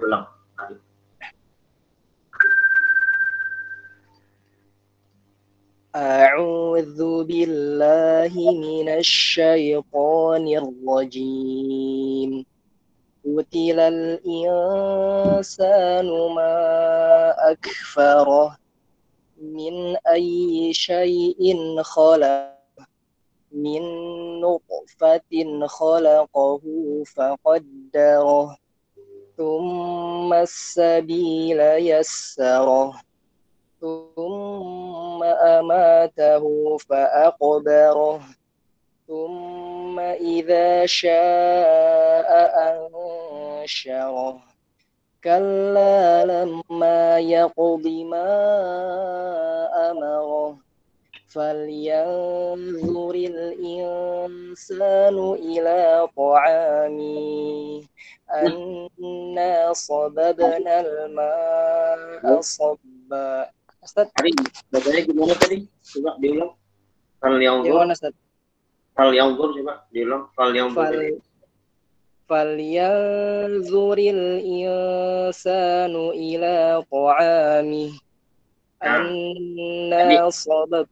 ulang. Arif. أعوذ بالله من الشيطان الرجيم قتل الإنسان ما أكفره من أي شيء خلقه من نطفة خلقه فقدره ثم السبيل يسره ثم أماته فأقبره ثم إذا شاء أنشره كلا لما يقض ما أمره فلينظر الإنسان إلى طعامه أنا صببنا الماء صبا. Ustaz, Ari, bacanya gimana tadi? Coba diulang. Fal gimana yanzur. Ustaz? Fal yanzur coba diulang. Fal yanzur. فلينظر الإنسان إلى طعامه أنا صبب.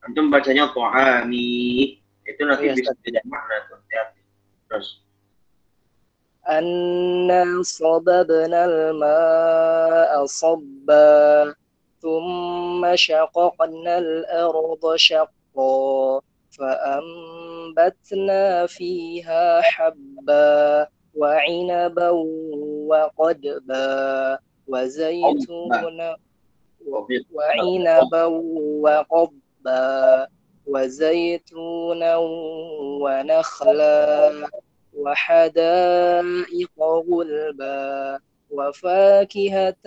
Antum bacanya to'ami. Itu nanti ya, bisa beda makna tuh. Hati-hati. Terus. أنا صببنا الماء صبا ثم شققنا الأرض شقا فأنبتنا فيها حبا وعنبا وقدبا وزيتونا وعنبا وقضبا وزيتونا ونخلا وحدائق غلبا وفاكهة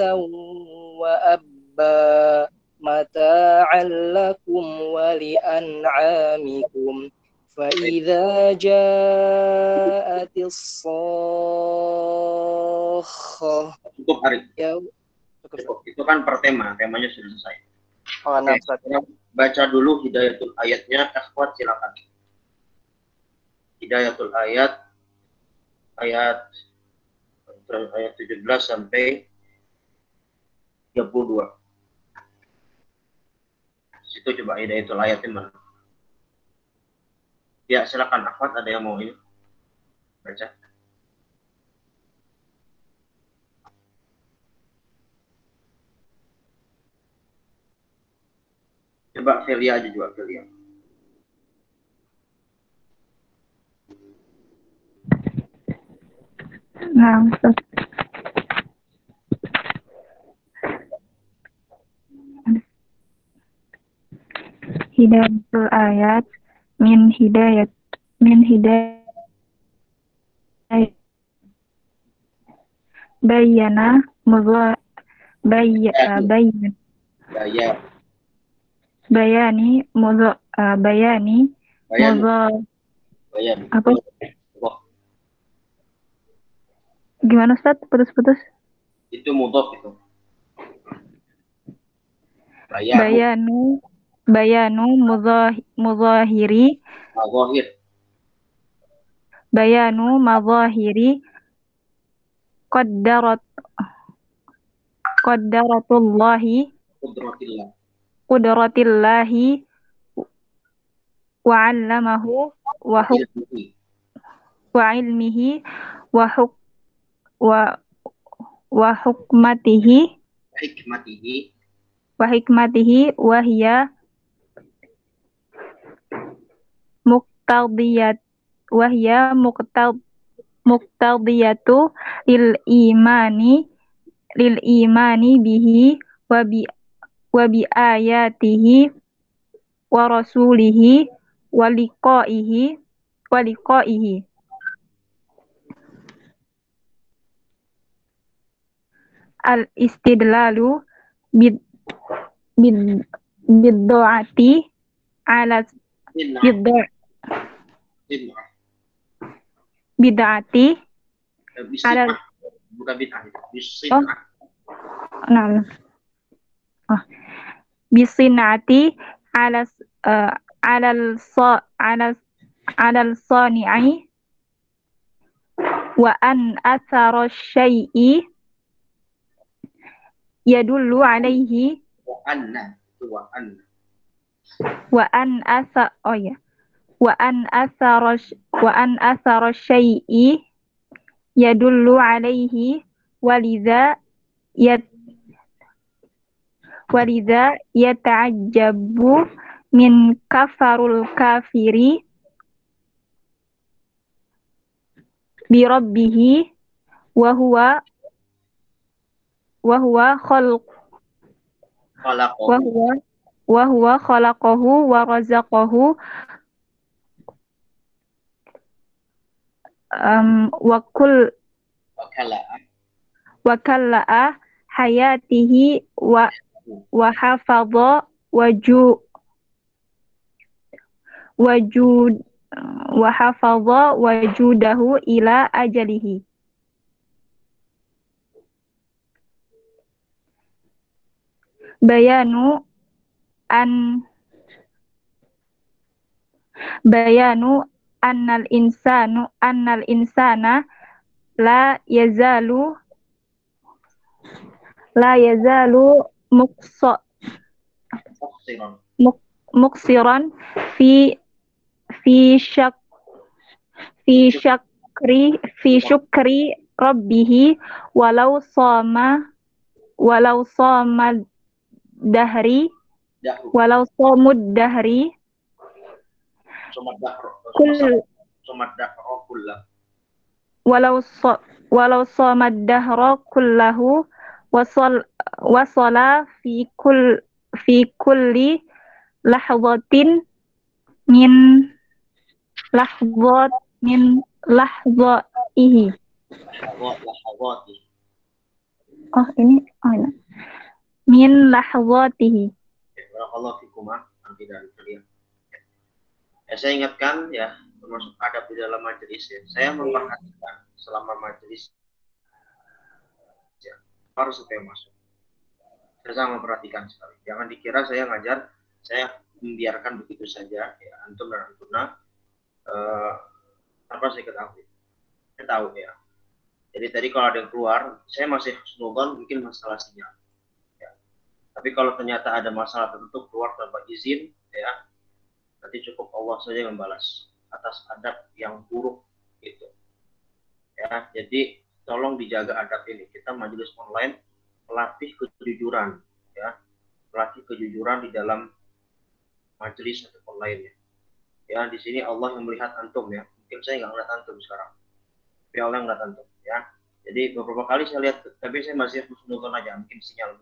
وأبا متاعا لكم ولأنعامكم فإذا جاءت الصاخة. Cukup, Arif. Cukup. Itu kan per tema, temanya sudah selesai. Oke, baca dulu hidayatul ayatnya. Akhwat silakan. Hidayatul ayat 17 sampai 32. Situ coba hidayatul ayatnya mana? Ya, silakan Akhwat, ada yang mau ini baca? Coba Felia aja juga, Felia. Nah, Ustaz. Hidayatul ayat min hidayat bayana bayani apa? Gimana Ustaz? Putus-putus. Itu mudhof itu. Bayanu mudhahiri. Bayanu madhahiri qudratillahi wa 'allamahu wa ilmihi wa hikmatihi wa hiya muqtadiyatu lil imani bihi wa bi ayatihi wa rasulihi wa liqaihi al istidlalu bid'ati ala bid'ati ala bukan bid'ah, bisinati ala sani'i wa an athara syai'i yadullu alaihi Wa anna itu wa anna. wa an asa oh ya wa an asara syai'i yadullu alaihi walidha yata'ajjabu min kafarul kafiri bi rabbihi wa huwa khalaqahu wa razaqahu wa kalla'a hayatihi wa hafadha wajudahu ila ajalihi. Bayanu annal insana la yazalu muqsiran fi syukri rabbihi walau somad dahri walau somad dahra kullahu wasala fi kulli lahzatin min lahzatihi. Min lahzatihi. Barakallahu fikum nanti dari kalian. Saya ingatkan ya, termasuk adab di dalam majelis ya. Saya memperhatikan selama majelis ya, harus supaya masuk. Saya sangat memperhatikan sekali. Jangan dikira saya ngajar, saya membiarkan begitu saja ya, antum dan antuna apa saya ketahui. Saya tahu ya. Jadi tadi kalau ada yang keluar, saya masih husnudzon mungkin masalah sinyal. Ya. Tapi kalau ternyata ada masalah tertentu keluar tanpa izin, ya nanti cukup Allah saja yang membalas atas adab yang buruk itu. Ya, jadi tolong dijaga adab ini. Kita majelis online melatih kejujuran, ya, melatih kejujuran di dalam majelis atau online ya. Ya, di sini Allah yang melihat antum ya. Mungkin saya nggak ngeliat antum sekarang, tapi Allah ngeliat antum ya. Jadi beberapa kali saya lihat, tapi saya masih husnuzon aja, mungkin sinyal.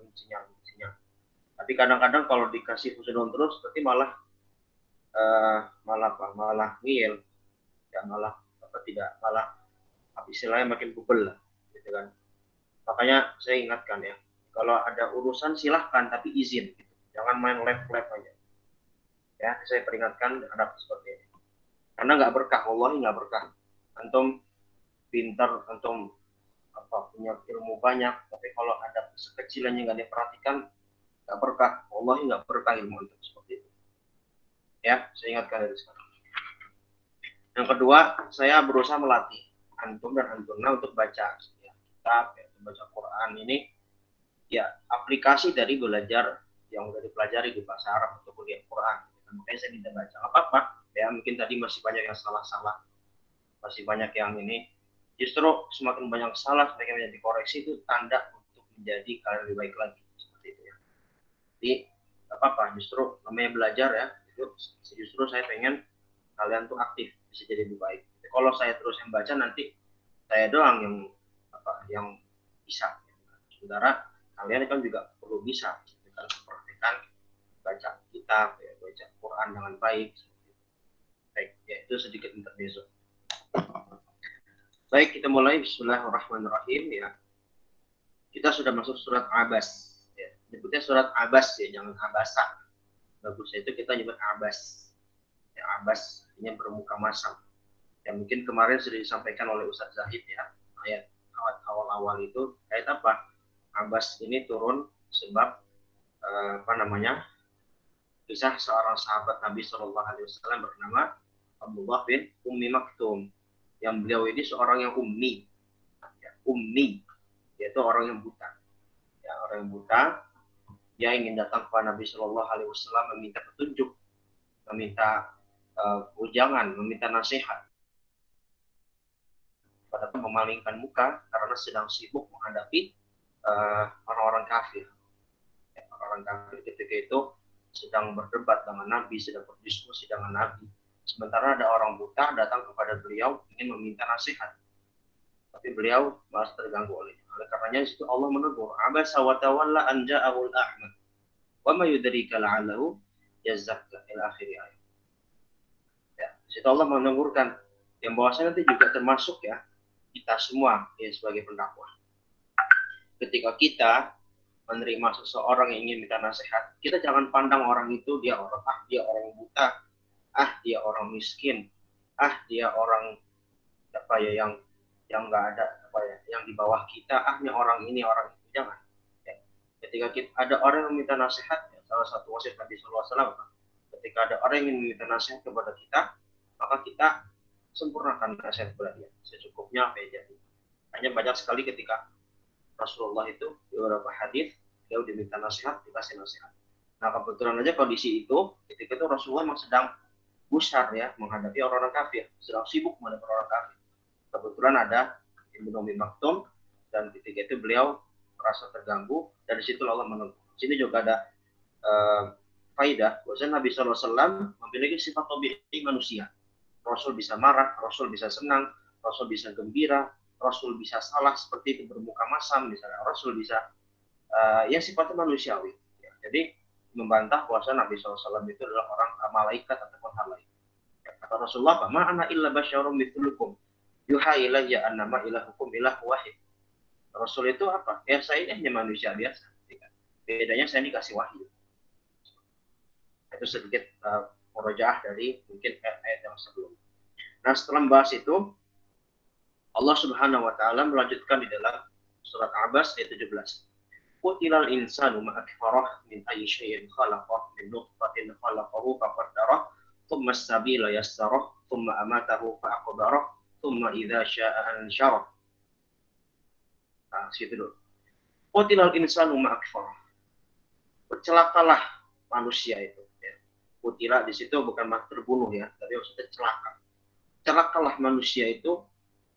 Tapi kadang-kadang kalau dikasih husnuzon terus, berarti malah ngil, ya malah istilahnya makin bubel lah, gitu kan. Makanya saya ingatkan ya, kalau ada urusan silahkan tapi izin, gitu. Jangan main live aja. Ya, saya peringatkan adab seperti ini. Karena nggak berkah, wallahi nggak berkah. Antum pintar, antum punya ilmu banyak, tapi kalau ada sekecilannya nggak diperhatikan, nggak berkah. Wallahi nggak berkah ilmu antum seperti itu. Ya, saya ingatkan dari sekarang. Yang kedua, saya berusaha melatih antum dan antuna untuk baca ya, kitab, ya, baca Quran ini, ya aplikasi dari belajar yang sudah dipelajari di bahasa Arab ataupun di Quran. Makanya saya tidak baca apa-apa. Ya, mungkin tadi masih banyak yang salah-salah, masih banyak yang ini. Justru semakin banyak salah, semakin banyak dikoreksi, itu tanda untuk menjadi kalian lebih baik lagi seperti itu ya. Jadi apa-apa, justru namanya belajar ya. Justru saya pengen kalian tuh aktif, bisa jadi lebih baik. Jadi, kalau saya terus yang baca, nanti saya doang yang bisa. Sementara kalian kan juga perlu bisa, kita perhatikan baca kitab, ya, baca Quran dengan baik. Baik, ya itu sedikit intermezzo. Baik, kita mulai. Bismillahirrahmanirrahim ya. Kita sudah masuk surat Abas. Ya, nyebutnya surat Abas ya, jangan Abasa. Bagusnya itu kita nyebut Abas. Ya, Abas ini bermuka masam. Ya, mungkin kemarin sudah disampaikan oleh Ustadz Zahid ya, ayat awal-awal itu ayat apa? Abas ini turun sebab kisah seorang sahabat Nabi Shallallahu Alaihi Wasallam bernama Abdullah bin Ummi Maktum, yang beliau ini seorang yang ummi, yaitu orang yang buta. Ya, orang yang buta, dia ingin datang kepada Nabi Shallallahu Alaihi Wasallam meminta petunjuk, meminta ujangan, meminta nasihat. Padahal memalingkan muka karena sedang sibuk menghadapi orang-orang kafir. Orang-orang kafir ketika itu sedang berdebat dengan Nabi, sedang berdiskusi dengan Nabi. Sementara ada orang buta datang kepada beliau ingin meminta nasihat. Tapi beliau malah terganggu olehnya. Oleh karenanya di situ Allah menegur, abasa wa tawalla an ja'ahul a'ma. Wa ma yudrika la'allahu yazakka ila akhir ayat. Ya, di situ Allah menegurkan yang bahwasanya nanti juga termasuk ya kita semua ya sebagai pendakwah. Ketika kita menerima seseorang yang ingin minta nasihat, kita jangan pandang orang itu dia orang buta, dia orang miskin, dia orang apa ya yang nggak ada apa ya yang di bawah kita, ini orang ini orang itu, jangan. Ya. Ketika ada orang yang meminta nasihat, ya, salah satu wasiat Nabi SAW, ketika ada orang yang ingin meminta nasihat kepada kita, maka kita sempurnakan nasihat kepada dia secukupnya apa ya jadi. Hanya banyak sekali ketika Rasulullah itu di beberapa hadis dia diminta nasihat, dikasih nasihat. Nah kebetulan aja kondisi itu ketika itu Rasulullah memang sedang gusar ya menghadapi orang-orang kafir, sedang sibuk menghadapi orang kafir. Kebetulan ada Ibnu Umi Maktum dan ketika itu beliau merasa terganggu dan di situ Allah menegur. Di sini juga ada faidah bahwa Nabi SAW memiliki sifat tabi'i manusia. Rasul bisa marah, Rasul bisa senang, Rasul bisa gembira, Rasul bisa salah seperti itu bermuka masam misalnya, Rasul bisa ya sifatnya manusiawi. Ya, jadi membantah bahwa Nabi SAW itu adalah orang malaikat ataupun hal lain. Ya, kata Rasulullah, "Ma ana illa basyarum mithlukum yuha ilayya annama ilahukum ilahu wahid." Rasul itu apa? Ya saya ini hanya manusia biasa. Bedanya saya dikasih wahyu. Itu sedikit murojaah dari mungkin ayat yang sebelumnya. Nah setelah membahas itu, Allah Subhanahu Wa Taala melanjutkan di dalam surat Abbas ayat 17. Qutilal insanu ma akfarah min ayyi syai'in khalaqah min nutfatin khalaqahu faqaddarah thumma as-sabila yassarah thumma amatahu fa'aqbarah thumma idza syaa'a ansyarah. Nah, situ dulu. Qutilal insanu ma akfarah. Bercelakalah manusia itu. Kutila di situ bukan terbunuh ya, tapi maksudnya celaka. Celakalah manusia itu.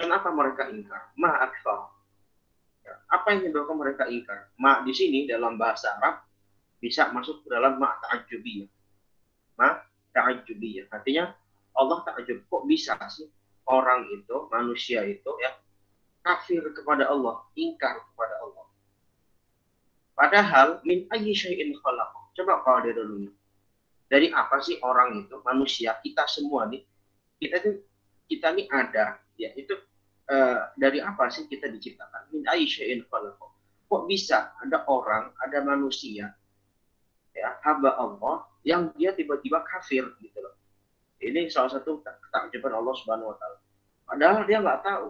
Kenapa mereka ingkar? Ma akfar. Ya, apa yang menyebabkan mereka ingkar? Ma di sini dalam bahasa Arab bisa masuk ke dalam ma ta'ajjubiyah. Ma ta'ajjubiyah. Artinya Allah ta'ajjub. Kok bisa sih orang itu, manusia itu ya kafir kepada Allah, ingkar kepada Allah. Padahal min ayyi syai'in khalaqah. Coba kalau dia dulu. Dari apa sih orang itu, manusia, kita semua nih, kita nih ada, ya itu dari apa sih kita diciptakan? Min ayyi syai'in khalaqah. Kok bisa ada orang, ada manusia, ya hamba Allah yang dia tiba-tiba kafir gitu loh. Ini salah satu ketakjuban Allah Subhanahu Wa Taala. Padahal dia nggak tahu,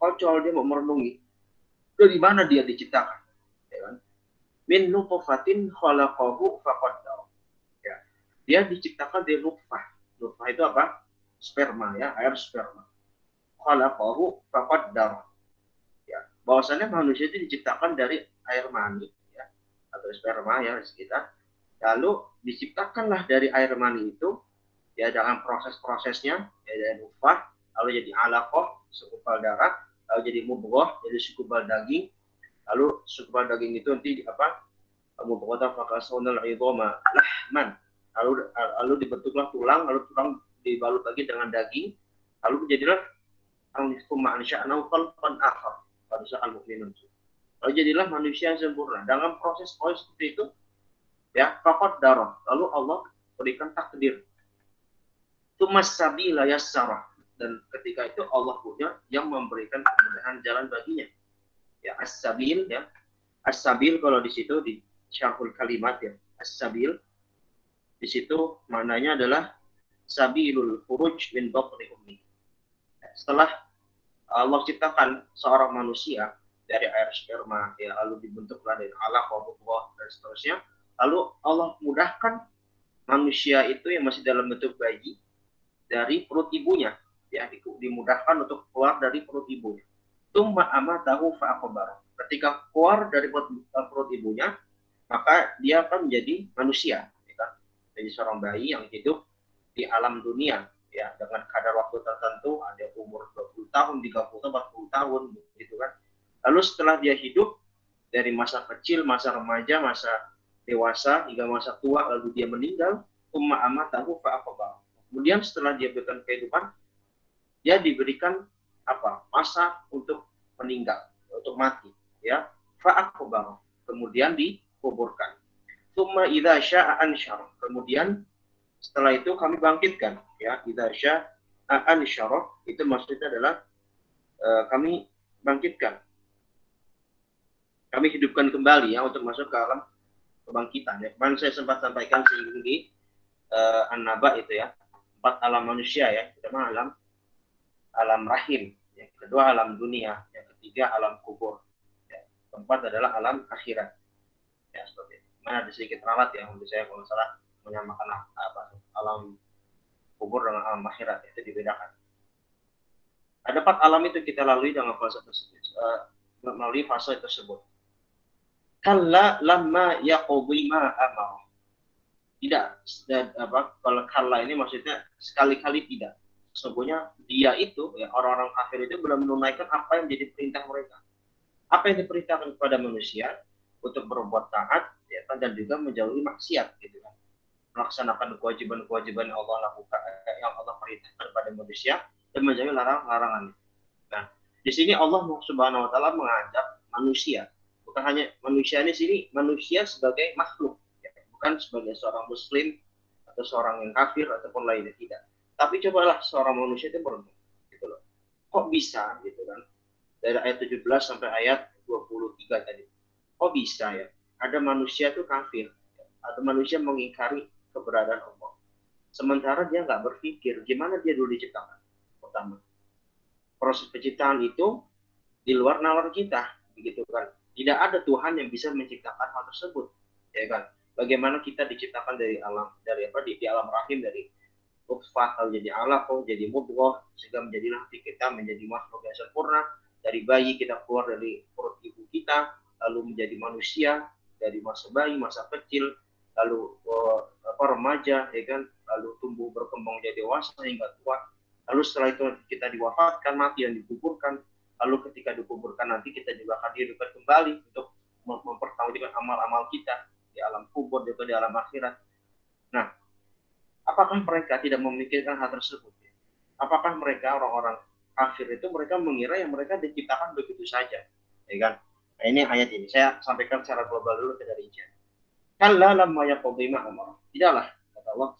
kocol dia mau merenungi dari mana dia diciptakan, ya kan? Min nutfatin khalaqahu faqaddar. Dia diciptakan dari nutfah. Nutfah itu apa? Sperma ya, air sperma. Khalaqahu faqaddar. Ya, bahwasanya manusia itu diciptakan dari air mani ya, atau sperma ya kita. Lalu diciptakanlah dari air mani itu ya dalam proses-prosesnya ya dari nutfah, lalu jadi alaqah, segumpal darah, lalu jadi mudghah, jadi segumpal daging. Lalu segumpal daging itu nanti apa? Mudghah faqasawna al-'idhama lahman. Lalu dibentuklah tulang, lalu tulang dibalut lagi dengan daging, lalu menjadilah lalu jadilah manusia yang sempurna. Dalam proses seperti itu, ya faqad darah. Lalu Allah berikan takdir. Tumas sabila yassarah. Dan ketika itu Allah punya yang memberikan kemudahan jalan baginya. Ya as-sabil ya. As-sabil kalau di situ di syarhul kalimat ya. As-sabil di situ maknanya adalah sabilul furuj min batni ummi. Setelah Allah ciptakan seorang manusia dari air sperma, ya, lalu dibentuklah dari alaqah, mudghah dan seterusnya, lalu Allah mudahkan manusia itu yang masih dalam bentuk bayi dari perut ibunya, ya, dimudahkan untuk keluar dari perut ibunya. Tsumma amatahu fa'aqbara. Ketika keluar dari perut ibunya, maka dia akan menjadi manusia, ya kan? Jadi seorang bayi yang hidup di alam dunia, ya, dengan kadar waktu tertentu, ada umur 20 tahun, 30 tahun, 40 tahun, gitu kan. Lalu setelah dia hidup dari masa kecil, masa remaja, masa dewasa hingga masa tua, lalu dia meninggal, amatahu fa'aqbah. Kemudian setelah dia berikan kehidupan, dia diberikan apa? Masa untuk meninggal, untuk mati, ya. Fa'aqbah. Kemudian dikuburkan. Tsumma idza syaa ansyara. Kemudian setelah itu kami bangkitkan, ya. Idza syaa ansyara itu maksudnya adalah kami bangkitkan. Kami hidupkan kembali, ya, untuk masuk ke alam kebangkitan, ya. Kemarin saya sempat sampaikan di An-Naba itu, ya, 4 alam manusia, ya. Pertama alam rahim, yang kedua alam dunia, yang ketiga alam kubur, ya. Keempat adalah alam akhirat, ya, seperti itu. Mana ada sedikit ralat, ya, untuk saya kalau salah menyamakan alam kubur dengan alam akhirat, itu dibedakan. Ada 4 alam itu kita lalui dengan fase tersebut, melalui fase tersebut. Kalla lamma yaqdi ma amara. Tidak, kalau kalla ini maksudnya sekali-kali tidak. Sesungguhnya dia itu, ya, orang-orang kafir itu belum menunaikan apa yang jadi perintah mereka. Apa yang diperintahkan kepada manusia untuk berbuat taat, ya, dan juga menjauhi maksiat, gitu kan. Melaksanakan kewajiban-kewajiban yang Allah lakukan, yang Allah perintahkan kepada manusia, dan menjauhi larangan-larangan. Nah, di sini Allah Subhanahu wa taala mengajak manusia. Bukan hanya manusia ini sini, manusia sebagai makhluk, ya. Bukan sebagai seorang muslim atau seorang yang kafir ataupun lainnya, tidak. Tapi cobalah seorang manusia itu merenung, gitu loh. Kok bisa, gitu kan? Dari ayat 17 sampai ayat 23 tadi. Kok bisa, ya? Ada manusia itu kafir, ya? Atau manusia mengingkari keberadaan Allah. Sementara dia nggak berpikir gimana dia dulu diciptakan. Pertama, proses penciptaan itu di luar nalar kita, begitu kan? Tidak ada Tuhan yang bisa menciptakan hal tersebut, ya kan? Bagaimana kita diciptakan dari alam, dari apa, di alam rahim, dari nutfah, lalu jadi alaqah, jadi mudghah, sehingga menjadilah hati kita menjadi makhluk yang sempurna. Dari bayi kita keluar dari perut ibu kita, lalu menjadi manusia dari masa bayi, masa kecil, lalu remaja, ya kan? Lalu tumbuh berkembang jadi dewasa hingga tua. Lalu setelah itu kita diwafatkan, mati, dan dikuburkan. Lalu ketika dikuburkan nanti kita juga akan dihidupkan kembali untuk mempertanggungjawabkan amal-amal kita di alam kubur, juga di alam akhirat. Nah, apakah mereka tidak memikirkan hal tersebut? Apakah mereka, orang-orang kafir itu, mereka mengira yang mereka diciptakan begitu saja, ya kan? Nah, ini ayat ini saya sampaikan secara global dulu ke dari Ija. Kalla lamma yaqdi ma amara. Tidaklah, kata Allah,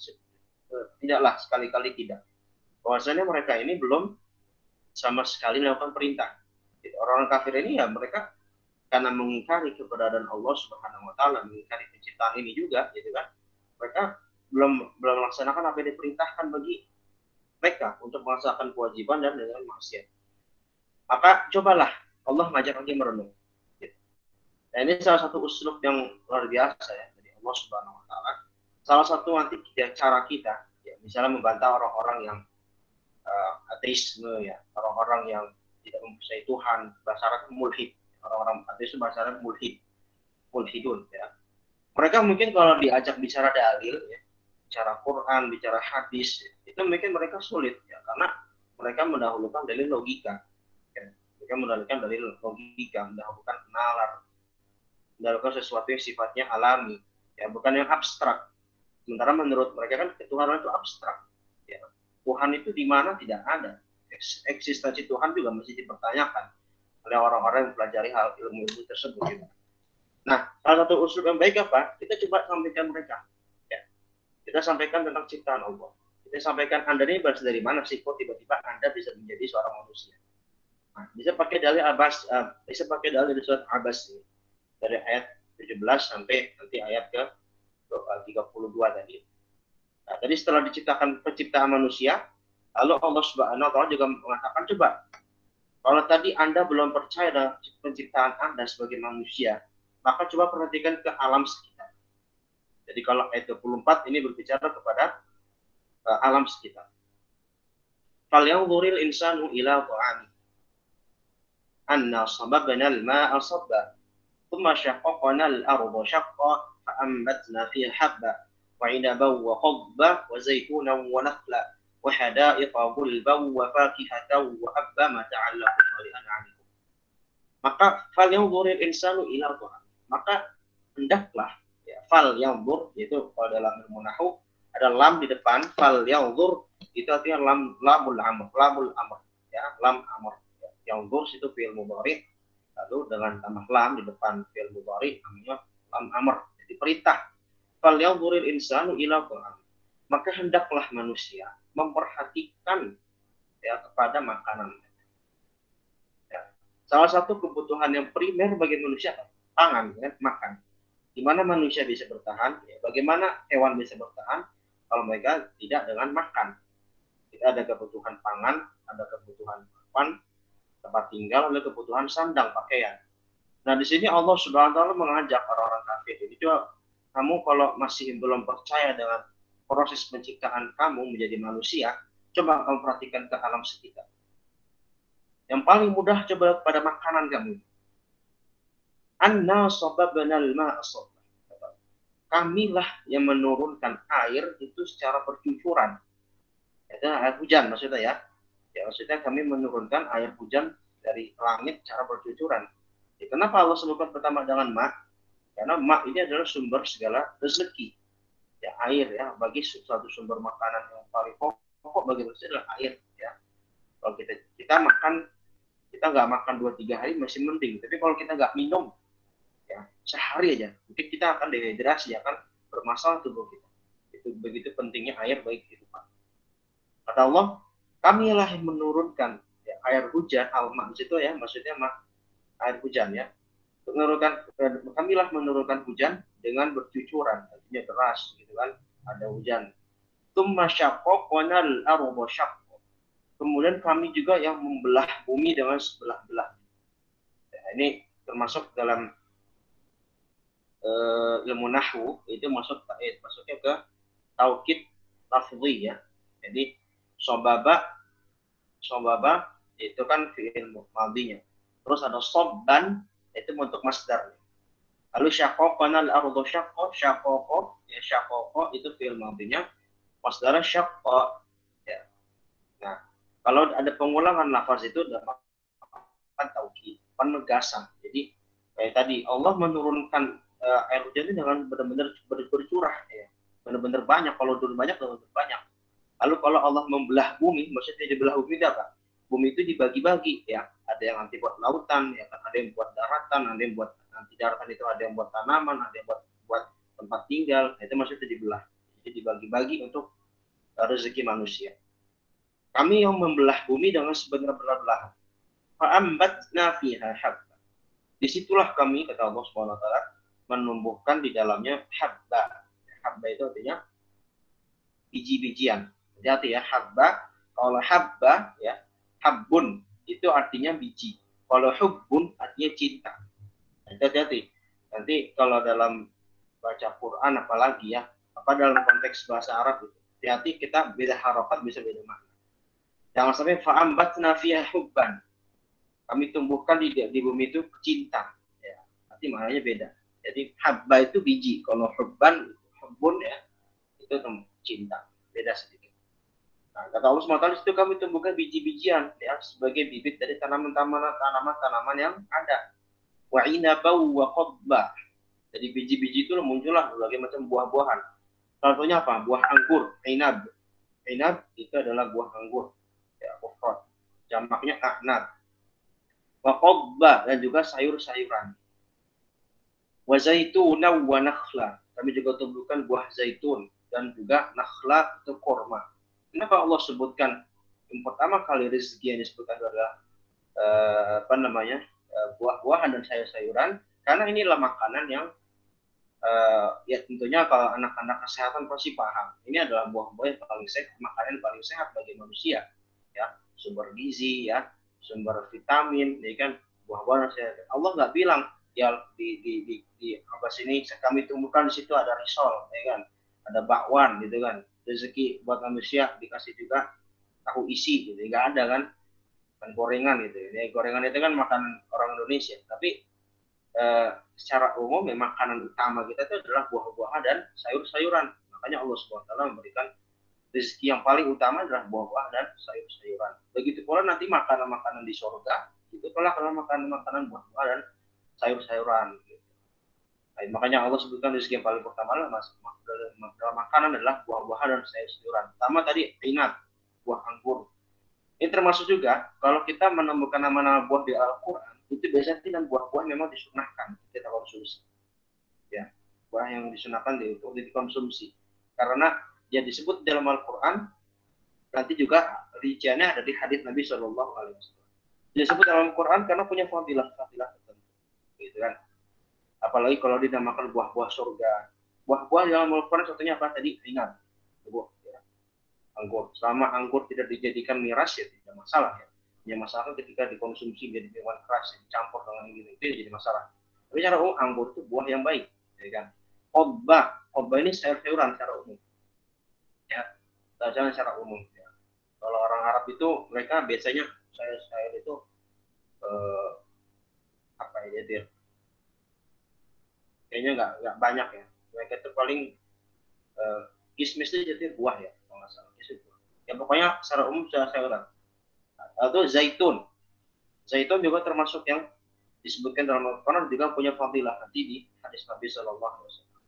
tidaklah, sekali-kali tidak. Bahwasanya mereka ini belum sama sekali melakukan perintah. Orang-orang kafir ini, ya, mereka karena mengingkari keberadaan Allah Subhanahu wa taala, mengingkari penciptaan ini juga, gitu kan. Mereka belum melaksanakan apa yang diperintahkan bagi mereka untuk melaksanakan kewajiban dan dengan maksiat. Maka cobalah Allah mengajak lagi merenung. Gitu. Nah, ini salah satu uslub yang luar biasa, ya, dari Allah Subhanahu wa taala. Salah satu nanti cara kita, ya, misalnya membantah orang-orang yang ateisme, ya, orang-orang yang tidak mempercayai Tuhan, bahasa Arab mulhid. Orang-orang ateis bahasa Arab mulhidun, ya. Mereka mungkin kalau diajak bicara dalil, ya, bicara Quran, bicara hadis, itu mungkin mereka sulit, ya, karena mereka mendahulukan dalil logika, ya. Mereka mendahulukan dalil logika, mendahulukan nalar, mendahulukan sesuatu yang sifatnya alami, ya, bukan yang abstrak. Sementara menurut mereka kan ketuhanan itu abstrak, ya. Tuhan itu di mana tidak ada. Eksistensi Tuhan juga masih dipertanyakan oleh orang-orang yang mempelajari hal ilmu-ilmu tersebut, gitu. Nah, salah satu usul yang baik apa? Kita coba sampaikan mereka. Ya. Kita sampaikan tentang ciptaan Allah. Kita sampaikan, Anda ini berasal dari mana sih? Kok tiba-tiba Anda bisa menjadi seorang manusia? Nah, bisa pakai dalil Abbas, bisa pakai dalil dari surat Abbas ini. Dari ayat 17 sampai nanti ayat ke 32 tadi. Nah, tadi setelah diciptakan penciptaan manusia, lalu Allah Subhanahu wa taala juga mengatakan, coba kalau tadi Anda belum percaya dengan penciptaan Anda sebagai manusia, maka coba perhatikan ke alam sekitar. Jadi kalau ayat 24 ini berbicara kepada alam sekitar. Falyanzuril insanu ila ta'ami. anna sababna al-ma'a sabba thumma shaqqaqna al-arda shaqqa fa'anbatna fiha habba wa 'inaban wa qadba wa zaytunan wa nakhla wa hada'iqa gulban wa fakihatan wa habba mata'an lakum wa li'an'amikum. Maka fal yanzuril insanu ila ta'am. Maka hendaklah ya, fal yanzur yaitu kalau dalam ilmu nahwu ada lam di depan, fal yanzur itu artinya lamul amr ya, lam amr ya. Yanzur itu fi'il mudhari lalu dengan tambah lam di depan fi'il mudhari namanya lam amr, jadi perintah. Fal yanzuril insanu ila ta'am. Maka hendaklah manusia memperhatikan ya kepada makanan. Ya. Salah satu kebutuhan yang primer bagi manusia pangan, ya, makan. Di mana manusia bisa bertahan? Ya, bagaimana hewan bisa bertahan kalau mereka tidak dengan makan? Kita ada kebutuhan pangan, ada kebutuhan papan, tempat tinggal, ada kebutuhan sandang, pakaian. Nah, di sini Allah Subhanahu wa taala mengajak orang-orang kafir. Jadi kamu kalau masih belum percaya dengan proses penciptaan kamu menjadi manusia, coba kamu perhatikan ke alam sekitar. Yang paling mudah coba pada makanan kamu. Anna sababna al-ma'a sabba. Kamilah yang menurunkan air itu secara bercucuran. Itu air hujan maksudnya ya. Ya maksudnya kami menurunkan air hujan dari langit secara bercucuran. Ya, kenapa Allah sebutkan pertama dengan ma? Karena ma ini adalah sumber segala rezeki. Ya air ya, bagi suatu sumber makanan yang paling pokok bagi manusia adalah air ya. Kalau kita makan, kita nggak makan 2-3 hari masih mending, tapi kalau kita nggak minum ya sehari aja mungkin kita akan dehidrasi, akan bermasalah tubuh kita. Itu begitu pentingnya air bagi kehidupan. Kata Allah, kamilah yang menurunkan ya, air hujan, al-ma di situ ya, maksudnya air hujan ya. Kamilah menurunkan hujan dengan bercucuran, artinya deras gitu kan, ada hujan. Tsumma syaqqaqnal arda syaqqa. Kemudian kami juga yang membelah bumi dengan sebelah-belah. Ya, ini termasuk dalam ilmu nahwu, itu masuknya ke taukid lafzi ya. Jadi sobaba itu kan fi'il madhinya. Terus ada sobban itu untuk masdar. Lalu syaqqaqna al-ardu syaqqa, syaqqqa itu fi'il madhinya, masdar syaqqa ya. Nah, kalau ada pengulangan lafaz itu dalam taukid, penegasan. Jadi kayak tadi Allah menurunkan air hujan itu dengan benar-benar bercurah ya. Benar-benar banyak, kalau turun banyak benar-benar banyak. Lalu kalau Allah membelah bumi, maksudnya dibelah bumi itu apa? Bumi itu dibagi-bagi ya. Ada yang nanti buat lautan, ya kan? Ada yang buat daratan, ada yang buat nanti daratan itu ada yang buat tanaman, ada yang buat tempat tinggal. Itu maksudnya dibelah. Jadi dibagi-bagi untuk rezeki manusia. Kami yang membelah bumi dengan sebelah-belah. Fa'ambatna fiha habba. Disitulah kami, kata Allah Subhanahu wa taala, menumbuhkan di dalamnya habba. Habba itu artinya biji-bijian. Hati-hati ya, habba. Kalau habba ya, habbun itu artinya biji. Kalau hubbun artinya cinta. Hati-hati. Nanti kalau dalam baca Quran apalagi ya, apa dalam konteks bahasa Arab itu, hati-hati kita beda harokat bisa beda makna. Jangan sampai fa'ambatna fiha hubban. Kami tumbuhkan di bumi itu cinta. Ya, nanti maknanya beda. Jadi habba itu biji. Kalau hubbun ya, itu cinta. Beda sedikit. Nah, kata Allah SWT itu kami tumbuhkan biji-bijian ya sebagai bibit dari tanaman-tanaman yang ada. Wa inabau wa qadba. Jadi biji-biji itu muncullah berbagai macam buah-buahan. Contohnya apa? Buah anggur, inab. Inab itu adalah buah anggur. Ya, mufrad. Jamaknya a'nab. Wa qadba dan juga sayur-sayuran. Wa zaituna wa nakhla. Kami juga tumbuhkan buah zaitun dan juga nakhla atau korma. Kenapa Allah sebutkan yang pertama kali rezeki yang disebutkan adalah buah-buahan dan sayur-sayuran? Karena inilah makanan yang ya tentunya kalau anak-anak kesehatan pasti paham. Ini adalah buah-buah yang paling sehat, makanan yang paling sehat bagi manusia. Ya, sumber gizi, ya, sumber vitamin, ya kan, buah-buahan sehat. Allah nggak bilang ya di apa sini kami tumbuhkan di situ ada risol, ya kan, ada bakwan gitu kan. Rezeki buat manusia dikasih juga tahu isi gitu, nggak ada kan. Bukan gorengan gitu. Ini gorengan itu kan makanan orang Indonesia, tapi secara umum ya, makanan utama kita itu adalah buah-buahan dan sayur-sayuran. Makanya Allah SWT memberikan rezeki yang paling utama adalah buah-buahan dan sayur-sayuran. Begitu pula nanti makanan-makanan di surga itu adalah makanan-makanan buah-buahan dan sayur-sayuran. Gitu. Nah, makanya Allah sebutkan rezeki yang paling pertama adalah dalam makanan adalah buah-buahan dan sayur-sayuran. Pertama tadi ingat buah anggur. Ini termasuk juga kalau kita menemukan nama-nama buah di Al-Quran, itu biasanya dengan buah-buah memang disunahkan kita konsumsi. Ya, buah yang disunahkan untuk dikonsumsi. Karena dia disebut dalam Al-Quran, nanti juga rinciannya ada di hadits Nabi Shallallahu Alaihi Wasallam. Disebut dalam Al-Quran karena punya fadilah tertentu, gitu kan. Apalagi kalau dinamakan buah-buah surga. Buah-buah dalam Al-Quran contohnya apa tadi? Ingat, buah ya. Anggur. Selama anggur tidak dijadikan miras ya tidak masalah ya. Yang masalah ketika dikonsumsi menjadi minuman keras, dicampur dengan ini itu jadi masalah. Tapi secara umum anggur itu buah yang baik, ya kan. Khobba ini sayur-sayuran secara umum. Ya, sayur secara umum. Ya. Kalau orang Arab itu mereka biasanya sayur-sayur itu apa ya dia? Kayaknya nggak banyak ya. Mereka itu paling kismis itu jadi buah ya, kalau nggak salah. Ya pokoknya secara umum sayur-sayuran. Atau zaitun. Zaitun juga termasuk yang disebutkan dalam Al-Quran juga punya fadilah nanti di hadis Nabi Shallallahu Alaihi Wasallam.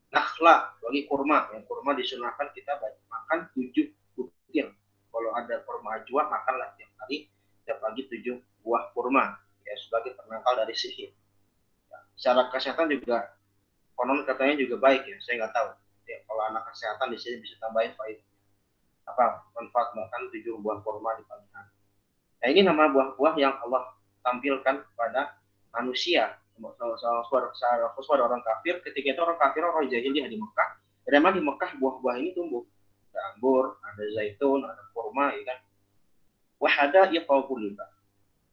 Nakhla bagi kurma, yang kurma disunahkan kita makan 7 butir. Kalau ada kurma ajwa makanlah tiap pagi 7 buah kurma ya sebagai penangkal dari sihir. Ya, secara kesehatan juga konon katanya juga baik ya, saya nggak tahu. Ya, kalau anak kesehatan di sini bisa tambahin manfaat makan 7 buah kurma di pagi hari. Nah ini nama buah-buah yang Allah tampilkan kepada manusia. Sesuai orang kafir, ketika itu orang kafir orang jahiliyah di Mekah. Dan memang di Mekah buah-buah ini tumbuh. Ada anggur, ada zaitun, ada kurma, ya kan. Wahada iqawbulba.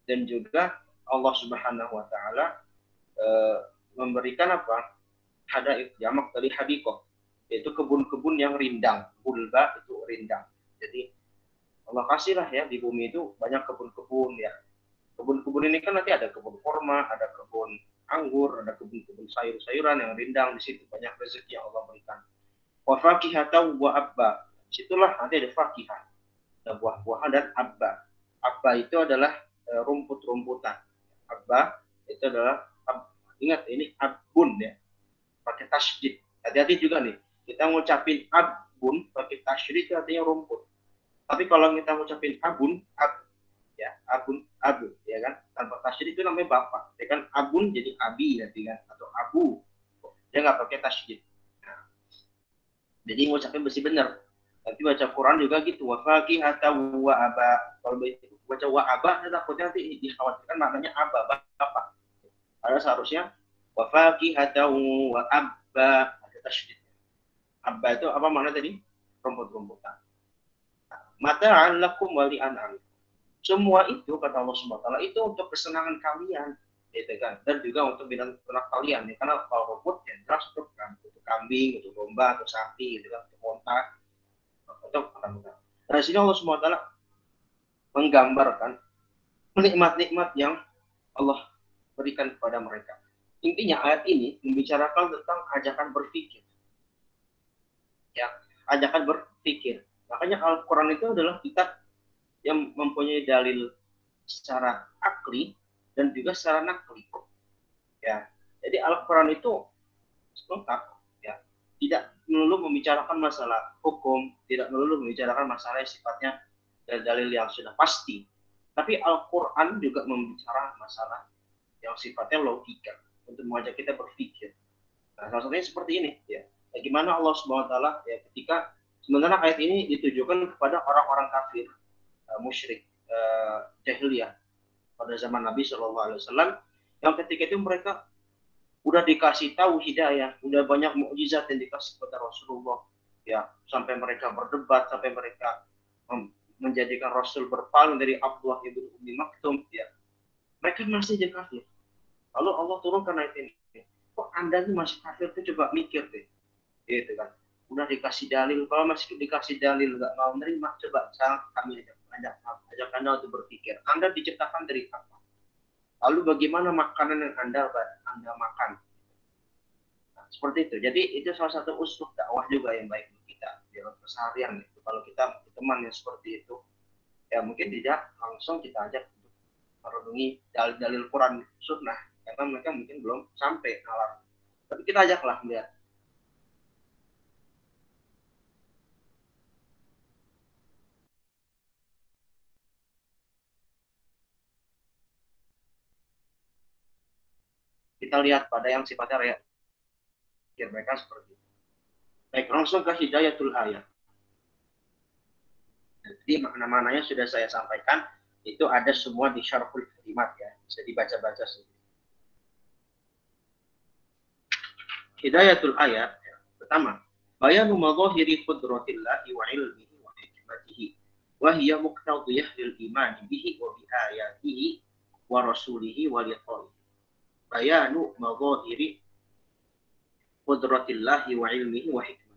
Dan juga Allah Subhanahu Wa Taala memberikan apa? Hadaik jamak dari hadikoh, yaitu kebun-kebun yang rindang. Bulba itu rindang. Jadi Allah kasihlah ya di bumi itu banyak kebun-kebun ya. Kebun-kebun ini kan nanti ada kebun kurma, ada kebun anggur, ada kebun-kebun sayur-sayuran yang rindang di situ banyak rezeki yang Allah berikan. Wa fakihatan wa abba. Situlah nanti ada fakihah. Ada buah-buahan dan abba. Abba itu adalah rumput-rumputan. Abba itu adalah ingat ini abun ya. Pakai tasydid. Hati-hati juga nih. Kita ngucapin abun pakai tasydid itu artinya rumput. Tapi kalau kita ngucapin abun ya kan, tanpa tasydid itu namanya bapak. Ya kan, abun jadi abi nanti kan, atau abu. Dia nggak pakai tasydid. Nah, jadi ngucapin bersih benar. Nanti baca Quran juga gitu, wa fakihatan wa aba. Kalau baca wa aba, takutnya nanti dikhawatirkan maknanya aba, bapak. Ada seharusnya wa fakihatan wa abba, ada tasydid. Abba itu apa makna tadi? Rumput-rumputan. Mata'an lakum wa li'an'am. Semua itu kata Allah Subhanahu wa taala itu untuk kesenangan kalian, gitu kan. Dan juga untuk binatang ternak kalian ya. Karena kalau rumput ya jelas untuk kambing, untuk domba, untuk sapi gitu kan, untuk onta, untuk apa-apa. Nah, di sini Allah Subhanahu wa taala menggambarkan nikmat-nikmat yang Allah berikan kepada mereka. Intinya ayat ini membicarakan tentang ajakan berpikir. Ya, ajakan berpikir. Makanya Al-Quran itu adalah kitab yang mempunyai dalil secara akli dan juga secara nakli. Ya, jadi Al-Quran itu lengkap. Ya, tidak melulu membicarakan masalah hukum, tidak melulu membicarakan masalah yang sifatnya dalil yang sudah pasti. Tapi Al-Quran juga membicarakan masalah yang sifatnya logika untuk mengajak kita berpikir. Nah, salah satunya seperti ini. Ya, bagaimana Allah Subhanahu Wa Taala ya ketika sebenarnya ayat ini ditujukan kepada orang-orang kafir, musyrik, jahiliyah pada zaman Nabi Shallallahu Alaihi Wasallam yang ketika itu mereka udah dikasih tahu hidayah, udah banyak mukjizat yang dikasih kepada Rasulullah, ya sampai mereka berdebat, sampai mereka menjadikan Rasul berpaling dari Abdullah ibn Ummi Maktum, ya mereka masih jadi kafir. Lalu Allah turunkan ayat ini, kok Anda ini masih kafir tuh, coba mikir deh, gitu kan. Udah dikasih dalil, kalau masih dikasih dalil nggak mau menerima, coba sekarang kami aja ajak Anda untuk berpikir. Anda diciptakan dari apa? Lalu bagaimana makanan yang Anda makan? Nah, seperti itu. Jadi itu salah satu uslub dakwah juga yang baik untuk kita dalam keseharian. Itu. Kalau kita teman yang seperti itu, ya mungkin tidak langsung kita ajak untuk merenungi dalil-dalil Quran Sunnah, karena mereka mungkin belum sampai nalar. Tapi kita ajaklah melihat. Kita lihat pada yang sifatnya real. Mereka seperti itu. Baik, langsung ke hidayatul ayat. Jadi makna-maknanya sudah saya sampaikan, itu ada semua di syarhul kalimat ya, bisa dibaca-baca sendiri. Hidayatul ayat, ya. Pertama, bayanu madhahiri qudratillahi wa ilmihi wa hikmatihi wa hiya muqtadiyah lil iman bihi wa bi ayatihi wa rasulihi wa liqa'ihi. Bayanu madhahiri qudratillahi wa ilmihi wa hikmatihi.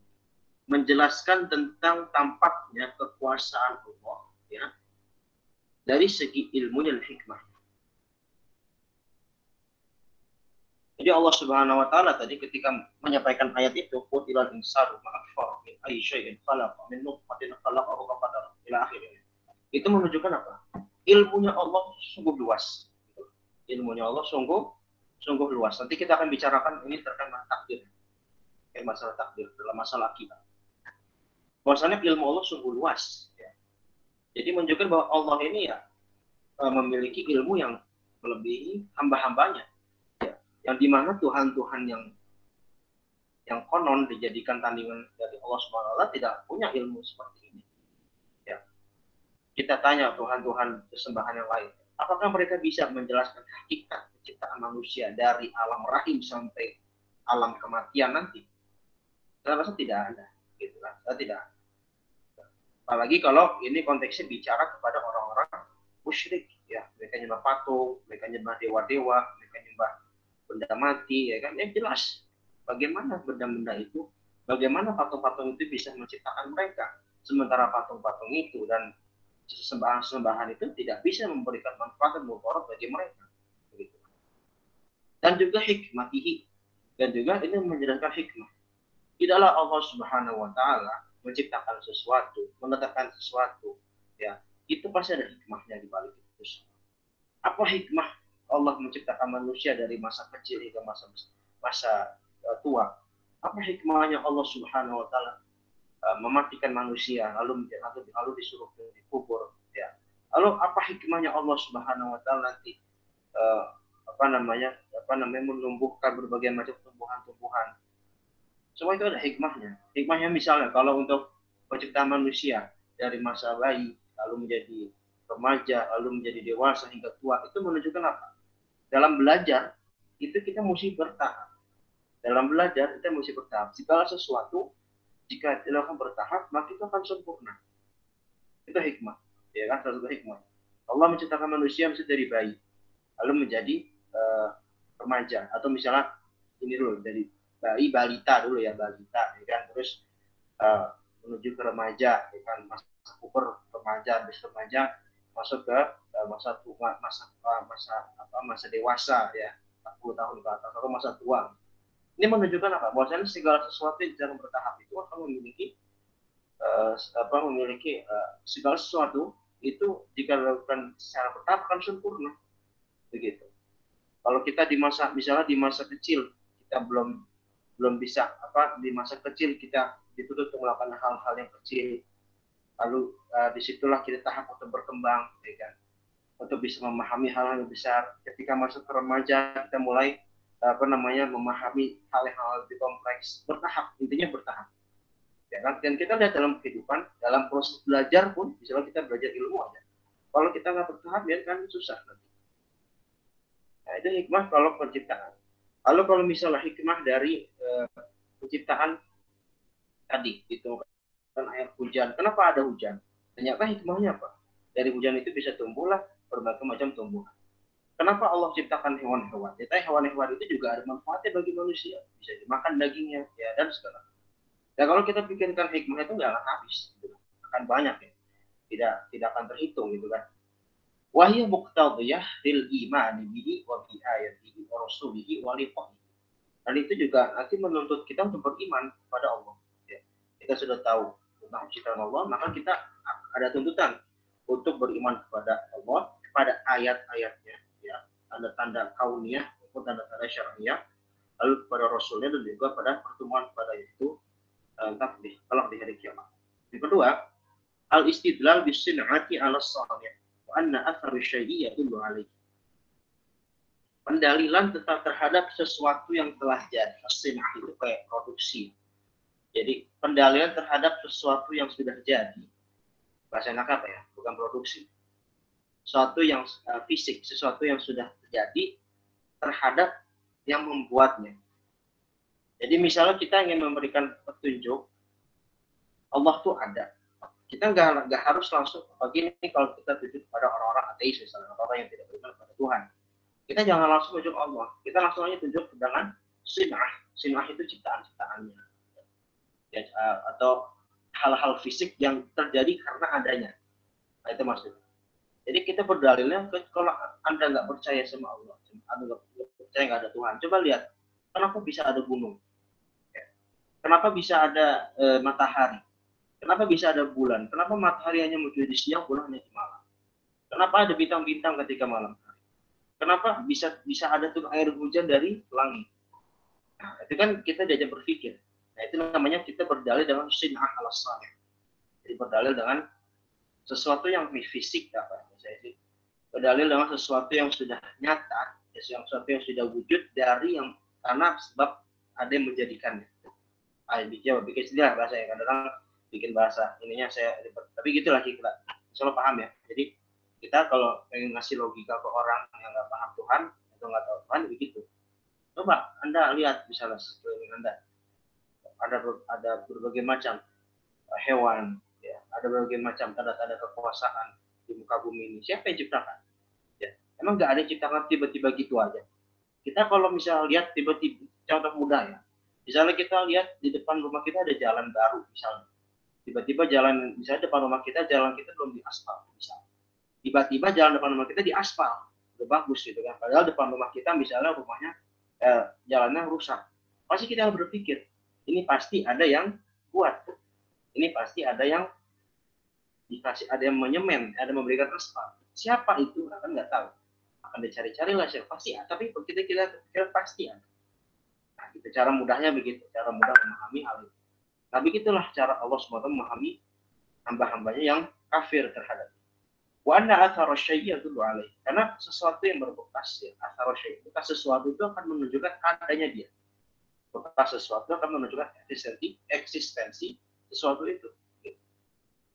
Menjelaskan tentang tampaknya kekuasaan Allah ya, dari segi ilmu dan hikmah. Jadi Allah Subhanahu wa taala tadi ketika menyampaikan ayat itu, qutilal insanu ma akfar min ayyi syai'in khalaqa min nutfatin khalaqahu faqadara ila akhirnya. Itu menunjukkan apa? Ilmunya Allah sungguh luas. Ilmunya Allah sungguh luas. Nanti kita akan bicarakan ini terkait takdir. Masalah takdir dalam masalah akidah. Bahwasanya ilmu Allah sungguh luas. Ya. Jadi menunjukkan bahwa Allah ini ya memiliki ilmu yang melebihi hamba-hambanya. Ya. Yang dimana Tuhan-Tuhan yang konon dijadikan tandingan dari Allah SWT tidak punya ilmu seperti ini. Ya. Kita tanya Tuhan-Tuhan kesembahan yang lain, apakah mereka bisa menjelaskan hakikat penciptaan manusia dari alam rahim sampai alam kematian nanti? Saya rasa tidak ada. Gitu kan? Tidak. Apalagi kalau ini konteksnya bicara kepada orang-orang musyrik, ya mereka nyembah patung, mereka nyembah dewa-dewa, mereka nyembah benda mati, ya kan? Jelas bagaimana benda-benda itu, bagaimana patung-patung itu bisa menciptakan mereka, sementara patung-patung itu dan sembahan-sembahan itu tidak bisa memberikan manfaat dan mudarat bagi mereka. Begitu. Dan juga hikmatihi, dan juga ini menjelaskan hikmah. Tidaklah Allah Subhanahu wa taala menciptakan sesuatu, menetapkan sesuatu, ya, itu pasti ada hikmahnya di balik itu. Apa hikmah Allah menciptakan manusia dari masa kecil hingga masa tua? Apa hikmahnya Allah Subhanahu wa taala mematikan manusia lalu disuruh dikubur, ya. Lalu apa hikmahnya Allah Subhanahu wa taala nanti menumbuhkan berbagai macam tumbuhan-tumbuhan. Semua itu ada hikmahnya. Hikmahnya misalnya kalau untuk penciptaan manusia dari masa bayi, lalu menjadi remaja, lalu menjadi dewasa hingga tua, itu menunjukkan apa? Dalam belajar, itu kita mesti bertahap. Dalam belajar, kita mesti bertahap. Segala sesuatu, jika dilakukan bertahap, maka itu akan sempurna. Itu hikmah. Ya kan? Salah satu hikmah. Allah menciptakan manusia misalnya dari bayi, lalu menjadi remaja. Atau misalnya, ini dulu, dari balita dulu ya, balita, ya kan, terus menuju ke remaja, ya kan, masa puber, remaja, habis remaja masuk ke masa dewasa ya, 40 tahun ke atas, atau masa tua. Ini menunjukkan apa? Bahwasanya segala sesuatu yang dalam bertahap itu akan memiliki segala sesuatu itu jika dilakukan secara bertahap akan sempurna. Begitu. Kalau kita misalnya di masa kecil kita belum bisa di masa kecil kita dituntut untuk melakukan hal-hal yang kecil, lalu disitulah kita tahap untuk berkembang, ya kan, untuk bisa memahami hal-hal yang besar. Ketika masuk ke remaja kita mulai memahami hal-hal lebih kompleks. Bertahap, intinya bertahap, ya kan. Dan kita lihat dalam kehidupan, dalam proses belajar pun, misalnya kita belajar ilmu aja, kalau kita nggak bertahap ya kan susah nanti. Nah, itu hikmah kalau penciptaan. Lalu kalau misalnya hikmah dari penciptaan tadi, itu kan air hujan. Kenapa ada hujan? Ternyata hikmahnya apa? Dari hujan itu bisa tumbuhlah berbagai macam tumbuhan. Kenapa Allah ciptakan hewan-hewan? Ternyata hewan-hewan itu juga ada manfaatnya bagi manusia. Bisa dimakan dagingnya, ya, dan segala. Dan kalau kita pikirkan hikmah itu nggak akan habis, gitu. Akan banyak ya. tidak akan terhitung gitu kan. Wahya muqtadiyah lil iman bihi wa bi ayatihi wa rasulihi wa liqahi. Dan itu juga nanti menuntut kita untuk beriman kepada Allah. Ya. Kita sudah tahu tentang ciptaan Allah, maka kita ada tuntutan untuk beriman kepada Allah, kepada ayat-ayatnya, ya, tanda-tanda kauniyah maupun tanda-tanda syar'iyah, lalu kepada Rasulnya dan juga pada pertemuan pada itu kalau di hari kiamat. Yang kedua, al-istidlal bis-sin'ati 'ala as-salih wa anna athar syai'i yadullu 'alaihi. Pendalilan terhadap sesuatu yang telah jadi. As-sin'ah itu kayak produksi. Jadi pendalilan terhadap sesuatu yang sudah jadi. Bahasa enak apa ya? Bukan produksi. Sesuatu yang fisik, sesuatu yang sudah terjadi terhadap yang membuatnya. Jadi misalnya kita ingin memberikan petunjuk, Allah tuh ada. Kita nggak harus langsung begini kalau kita tunjuk kepada orang-orang ateis misalnya, orang yang tidak beriman kepada Tuhan. Kita jangan langsung tunjuk Allah. Kita langsung aja tunjuk dengan sin'ah. Sin'ah itu ciptaan-ciptaannya. Ya, atau hal-hal fisik yang terjadi karena adanya. Nah, itu maksudnya. Jadi kita berdalilnya kalau Anda nggak percaya sama Allah, Anda nggak percaya nggak ada Tuhan, coba lihat kenapa bisa ada gunung, kenapa bisa ada matahari, kenapa bisa ada bulan, kenapa matahari hanya muncul di siang, bulan hanya di malam, kenapa ada bintang-bintang ketika malam hari, kenapa bisa ada tuh air hujan dari langit. Nah, itu kan kita diajak berpikir. Nah, itu namanya kita berdalil dengan sin'ah al-salih. Jadi berdalil dengan sesuatu yang fisik apa saya sih, berdalil dengan sesuatu yang sudah nyata, sesuatu yang sudah wujud dari yang karena sebab ada yang menjadikannya. Bikin istilah bahasa yang kadang bikin bahasa ininya saya tapi gitulah kita selalu paham ya. Jadi kita kalau pengen ngasih logika ke orang yang nggak paham Tuhan atau nggak tahu Tuhan begitu. Coba Anda lihat misalnya sekeliling Anda ada berbagai macam hewan, ya, ada berbagai macam tanda-tanda kekuasaan di muka bumi ini. Siapa yang ciptakan? Ya, emang nggak ada yang ciptakan tiba-tiba gitu aja. Kita kalau misalnya lihat tiba-tiba, contoh mudah ya, misalnya kita lihat di depan rumah kita ada jalan baru misalnya, tiba-tiba jalan misalnya depan rumah kita jalan kita belum diaspal misalnya, tiba-tiba jalan depan rumah kita diaspal, udah bagus gitu kan, padahal depan rumah kita misalnya rumahnya jalannya rusak, pasti kita berpikir ini pasti ada yang buat, ini pasti ada yang dikasih, ada yang menyemen, ada yang memberikan aspal. Siapa itu? Akan nggak tahu. Akan dicari-cari lah siapa. Pasti, tapi kita pasti ada. Nah, itu cara mudahnya begitu. Cara mudah memahami hal itu. Nah, begitulah cara Allah SWT memahami hamba-hambanya yang kafir terhadap. Wa anna athara syai'i yadullu alaihi. Karena sesuatu yang berbekas, ya, athara syai'i, bekas sesuatu itu akan menunjukkan adanya dia. Bekas sesuatu akan menunjukkan eksistensi sesuatu itu.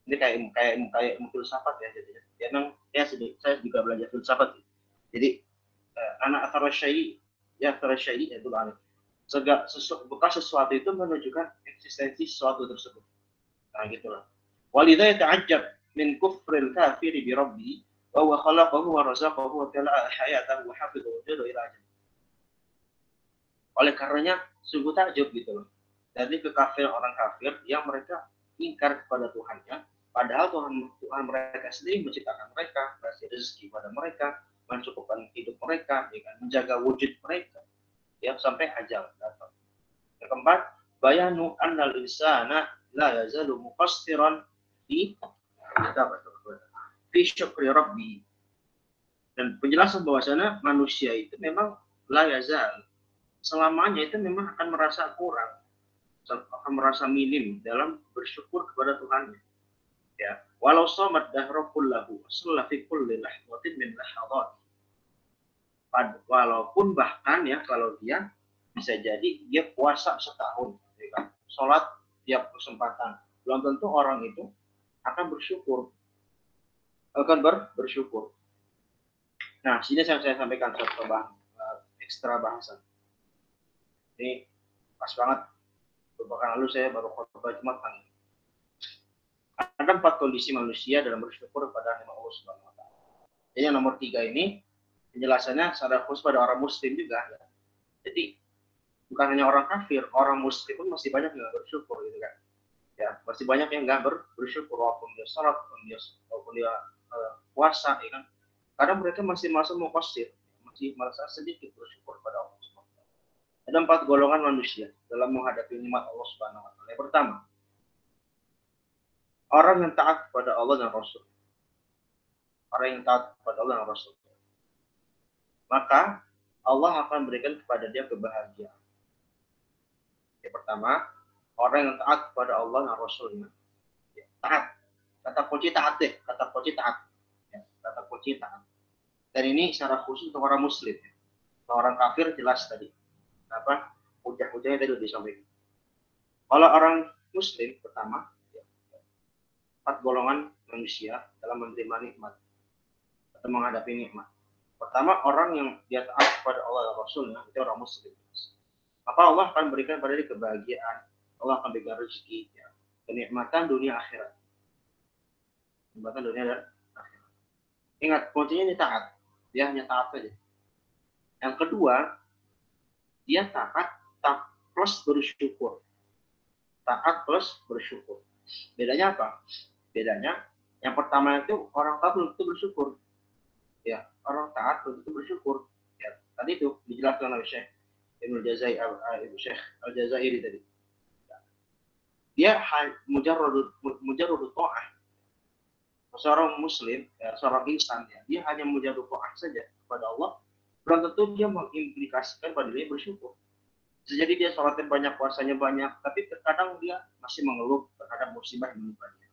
Ini kayak filsafat ya, jadinya. Memang saya juga belajar filsafat. Jadi anak athara syai'i itu aneh. Bekas sesuatu itu menunjukkan eksistensi sesuatu tersebut. Nah, gitulah. Walidha yata'ajjab min kufril kafiri bi rabbi wa huwa khalaqahu wa razaqahu wa tala'a hayatahu wa hafidhahu wujudahu ila ajal. Oleh karenanya sungguh takjub gitu loh. Dari kekafiran orang kafir yang mereka ingkar kepada Tuhannya, padahal Tuhan mereka sendiri menciptakan mereka, kasih rezeki pada mereka, mencukupkan hidup mereka, ya kan? Menjaga wujud mereka, ya sampai ajal datang. Yang keempat, bayanu annal insana la yazalu muqassiran fi syukri rabbi. Dan penjelasan bahwasanya manusia itu memang la yazal, selamanya itu memang akan merasa kurang, akan merasa minim dalam bersyukur kepada Tuhannya. Ya, walau somat dahrakul lahu, fi kulli lahwatin min lahawat. Walaupun bahkan ya kalau dia bisa jadi dia puasa setahun, ya kan? Sholat tiap kesempatan, belum tentu orang itu akan bersyukur, bersyukur. Nah, sini saya sampaikan satu ekstra bahasan. Ini pas banget. Beberapa lalu saya baru khutbah Jumat tanggal. Ada 4 kondisi manusia dalam bersyukur kepada nikmat Allah Subhanahu wa taala. Jadi yang nomor 3 ini penjelasannya secara khusus pada orang muslim juga. Ya. Jadi bukan hanya orang kafir, orang muslim pun masih banyak yang bersyukur gitu kan. Ya, masih banyak yang nggak bersyukur walaupun dia sholat, walaupun dia puasa, ya kan? Karena mereka masih merasa mukosir, masih merasa sedikit bersyukur pada Allah. Ada 4 golongan manusia dalam menghadapi nikmat Allah Subhanahu wa taala. Yang pertama, orang yang taat kepada Allah dan Rasul. Orang yang taat kepada Allah dan Rasul. Maka Allah akan berikan kepada dia kebahagiaan. Yang pertama, orang yang taat kepada Allah dan Rasulnya. Ya, taat. Kata kunci taat deh. Kata kunci taat. Ya, kata kunci taat. Dan ini secara khusus untuk orang Muslim. Ya. Orang kafir jelas tadi. Apa? Hujah-hujahnya tadi sudah disampaikan. Kalau orang Muslim pertama, ya, 4 golongan manusia dalam menerima nikmat atau menghadapi nikmat. Pertama, orang yang dia taat kepada Allah dan Rasulnya, itu orang Muslim. Maka Allah akan berikan pada dia kebahagiaan, Allah akan berikan rezeki, ya, kenikmatan dunia akhirat. Kenikmatan dunia dan akhirat. Ingat, kuncinya ini taat. Dia hanya taat saja. Yang kedua, dia taat plus bersyukur. Taat plus bersyukur. Bedanya apa? Bedanya, yang pertama itu orang taat belum tentu bersyukur. Ya, orang taat belum tentu bersyukur. Ya, tadi itu dijelaskan oleh Syekh Ibnu Syekh Al-Jazairi tadi. Dia mujarrad ta'ah. Seorang muslim, ya, seorang insan, ya, dia hanya mujarrad ta'ah saja kepada Allah, belum tentu dia mengimplikasikan pada dia bersyukur. Jadi dia sholatnya banyak, puasanya banyak, tapi terkadang dia masih mengeluh terhadap musibah yang menimpa dia.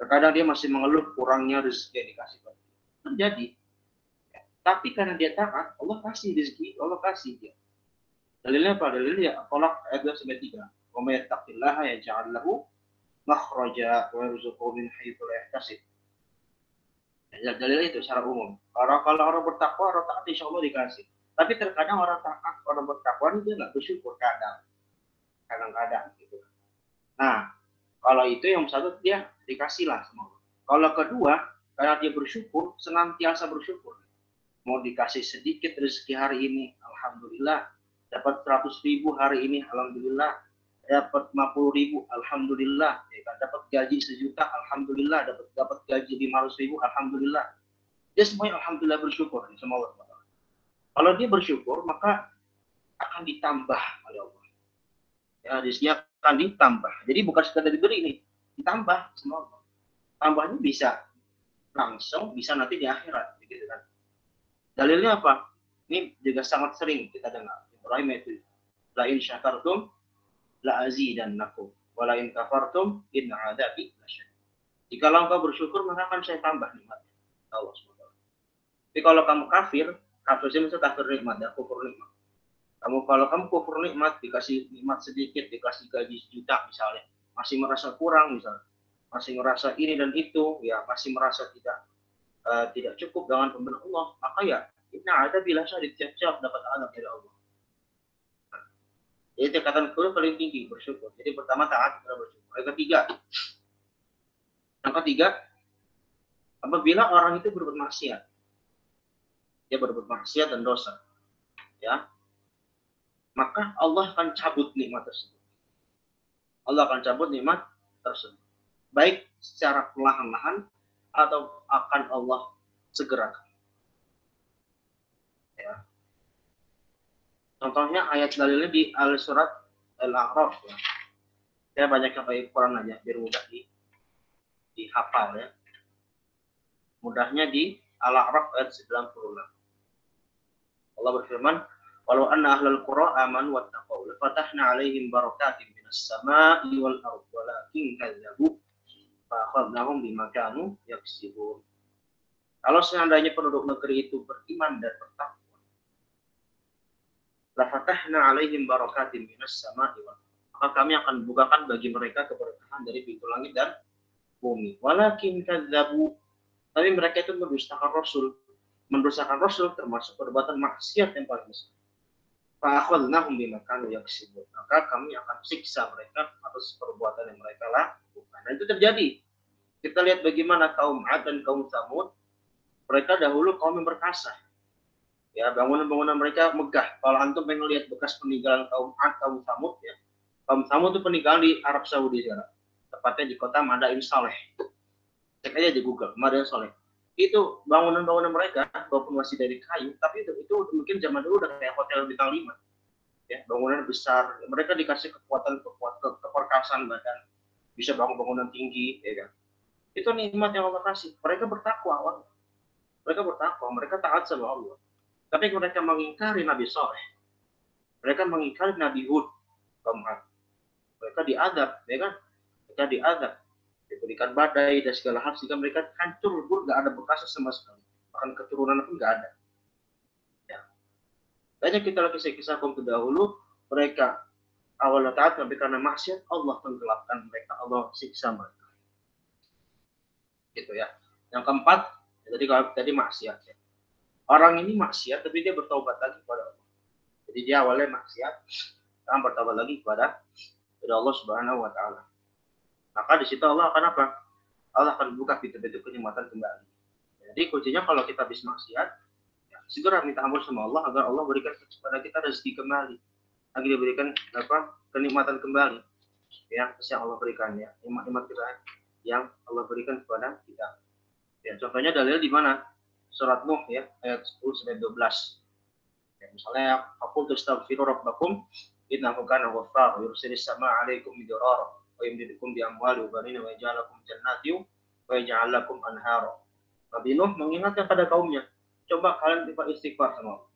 Terkadang dia masih mengeluh kurangnya rezeki yang dikasih pada dia. Terjadi. Ya. Tapi karena dia taat, Allah kasih rezeki, Allah kasih dia. Dalilnya apa? Dalilnya At-Thalaq ayat 2-3. Wa may yattaqillaha yaj'al lahu makhraja wa yarzuqhu min haitsu la yahtasib. Dalilnya itu secara umum. Kalau orang bertakwa, orang taat insya Allah dikasih. Tapi terkadang orang taat, orang bertakwa dia nggak bersyukur kadang-kadang gitu. Nah, kalau itu yang satu dia dikasih lah semua. Kalau kedua, karena dia bersyukur, senantiasa bersyukur. Mau dikasih sedikit rezeki hari ini, alhamdulillah. Dapat 100.000 hari ini, alhamdulillah. Dapat 50.000, alhamdulillah. Ya kan? Dapat gaji 1 juta, alhamdulillah. Dapat gaji 500.000, alhamdulillah. Dia semuanya alhamdulillah bersyukur sama Allah. Kalau dia bersyukur, maka akan ditambah oleh Allah. Ya, rezekinya akan ditambah. Jadi bukan sekadar diberi ini, ditambah sama Allah. Tambahnya bisa langsung, bisa nanti di akhirat, begitu kan. Dalilnya apa? Ini juga sangat sering kita dengar. Ibrahim itu, la in syakartum la azidannakum wa la in kafartum inna adzabi lasyadid. Jika engkau bersyukur, maka akan saya tambah nikmatnya. Allah SWT. Tapi kalau kamu kafir maksudnya kafir nikmat, ya, kufur nikmat. Kalau kamu kufur nikmat, dikasih nikmat sedikit, dikasih gaji 1 juta misalnya, masih merasa kurang misalnya, masih merasa ini dan itu, ya masih merasa tidak cukup dengan pemberian Allah, maka ya inna ada bila syadid, siap-siap dapat azab dari Allah. Jadi tingkatan kedua paling tinggi bersyukur. Jadi pertama taat, bersyukur. Yang ketiga, apabila orang itu berbuat maksiat, dia berbuat maksiat dan dosa, ya, maka Allah akan cabut nikmat tersebut. Allah akan cabut nikmat tersebut, baik secara perlahan-lahan atau akan Allah segerakan. Ya. Contohnya ayat dalilnya di Al-Surat Al-A'raf. Ya. Saya banyak pakai Quran aja biar mudah dihafal ya. Mudahnya di Al-A'raf ayat 96. Allah berfirman, "Walau anna ahlal qura amanu wattaqau lafatahna 'alaihim barakatin minas sama'i wal ardi walakin kadzabu fa akhadnahum bima kanu yaksibun." Kalau seandainya penduduk negeri itu beriman dan bertakwa, lafatahna 'alaihim barakatin minas sama'i wal ardi, maka kami akan bukakan bagi mereka keberkahan dari pintu langit dan bumi. Walakin kadzabu, tapi mereka itu mendustakan Rasul. Mendustakan Rasul termasuk perbuatan maksiat yang paling besar. Fa'akhadnahum bima kanu yaksibun, maka kami akan siksa mereka atas perbuatan yang mereka lakukan. Dan itu terjadi. Kita lihat bagaimana kaum Ad dan kaum Tsamud, mereka dahulu kaum yang berkasa. Ya, bangunan-bangunan mereka megah. Kalau antum pengen lihat bekas peninggalan kaum Ad, kaum Tsamud, ya, Kaum Tsamud itu peninggalan di Arab Saudi sekarang, tepatnya di kota Madain Saleh. Cek aja di Google, Madain Saleh. Itu bangunan-bangunan mereka walaupun masih dari kayu, tapi itu mungkin zaman dulu udah kayak hotel bintang 5. Ya, bangunan besar. Mereka dikasih keperkasaan badan, bisa bangun bangunan tinggi, ya kan. Itu nikmat yang Allah kasih. Mereka bertakwa, mereka taat sama Allah. Tapi mereka mengingkari Nabi Saleh, mereka mengingkari Nabi Hud, mereka diadab, ya kan? Mereka diadab, diberikan badai dan segala hal sehingga mereka hancur lebur, nggak ada bekasnya sama sekali, bahkan keturunan pun nggak ada. Ya. Banyak kita lagi kisah kaum terdahulu, mereka awalnya taat tapi karena maksiat Allah tenggelamkan mereka, Allah siksa mereka. Gitu ya. Yang keempat, jadi kalau tadi maksiat. Ya. Orang ini maksiat tapi dia bertobat lagi kepada Allah. Jadi dia awalnya maksiat, sekarang bertobat lagi kepada Allah Subhanahu wa taala. Maka di situ Allah akan apa? Allah akan buka pintu-pintu kenikmatan kembali. Jadi kuncinya kalau kita habis maksiat, ya, segera minta ampun sama Allah agar Allah berikan kepada kita rezeki kembali, agar diberikan apa? Kenikmatan kembali. Ya, yang Allah berikan ya, nikmat-nikmat kita yang Allah berikan kepada kita. Ya, contohnya dalil di mana? Surat Nuh ya, ayat 10 sampai 12. Ya, misalnya faqultu astaghfiru rabbakum innahu kana ghaffara yursilis samaa 'alaikum midrara wa yumdidukum bi amwali wa banina wa yaj'al lakum jannatin wa yaj'al lakum anhara. Nabi Nuh mengingatkan pada kaumnya, coba kalian istighfar sama Allah.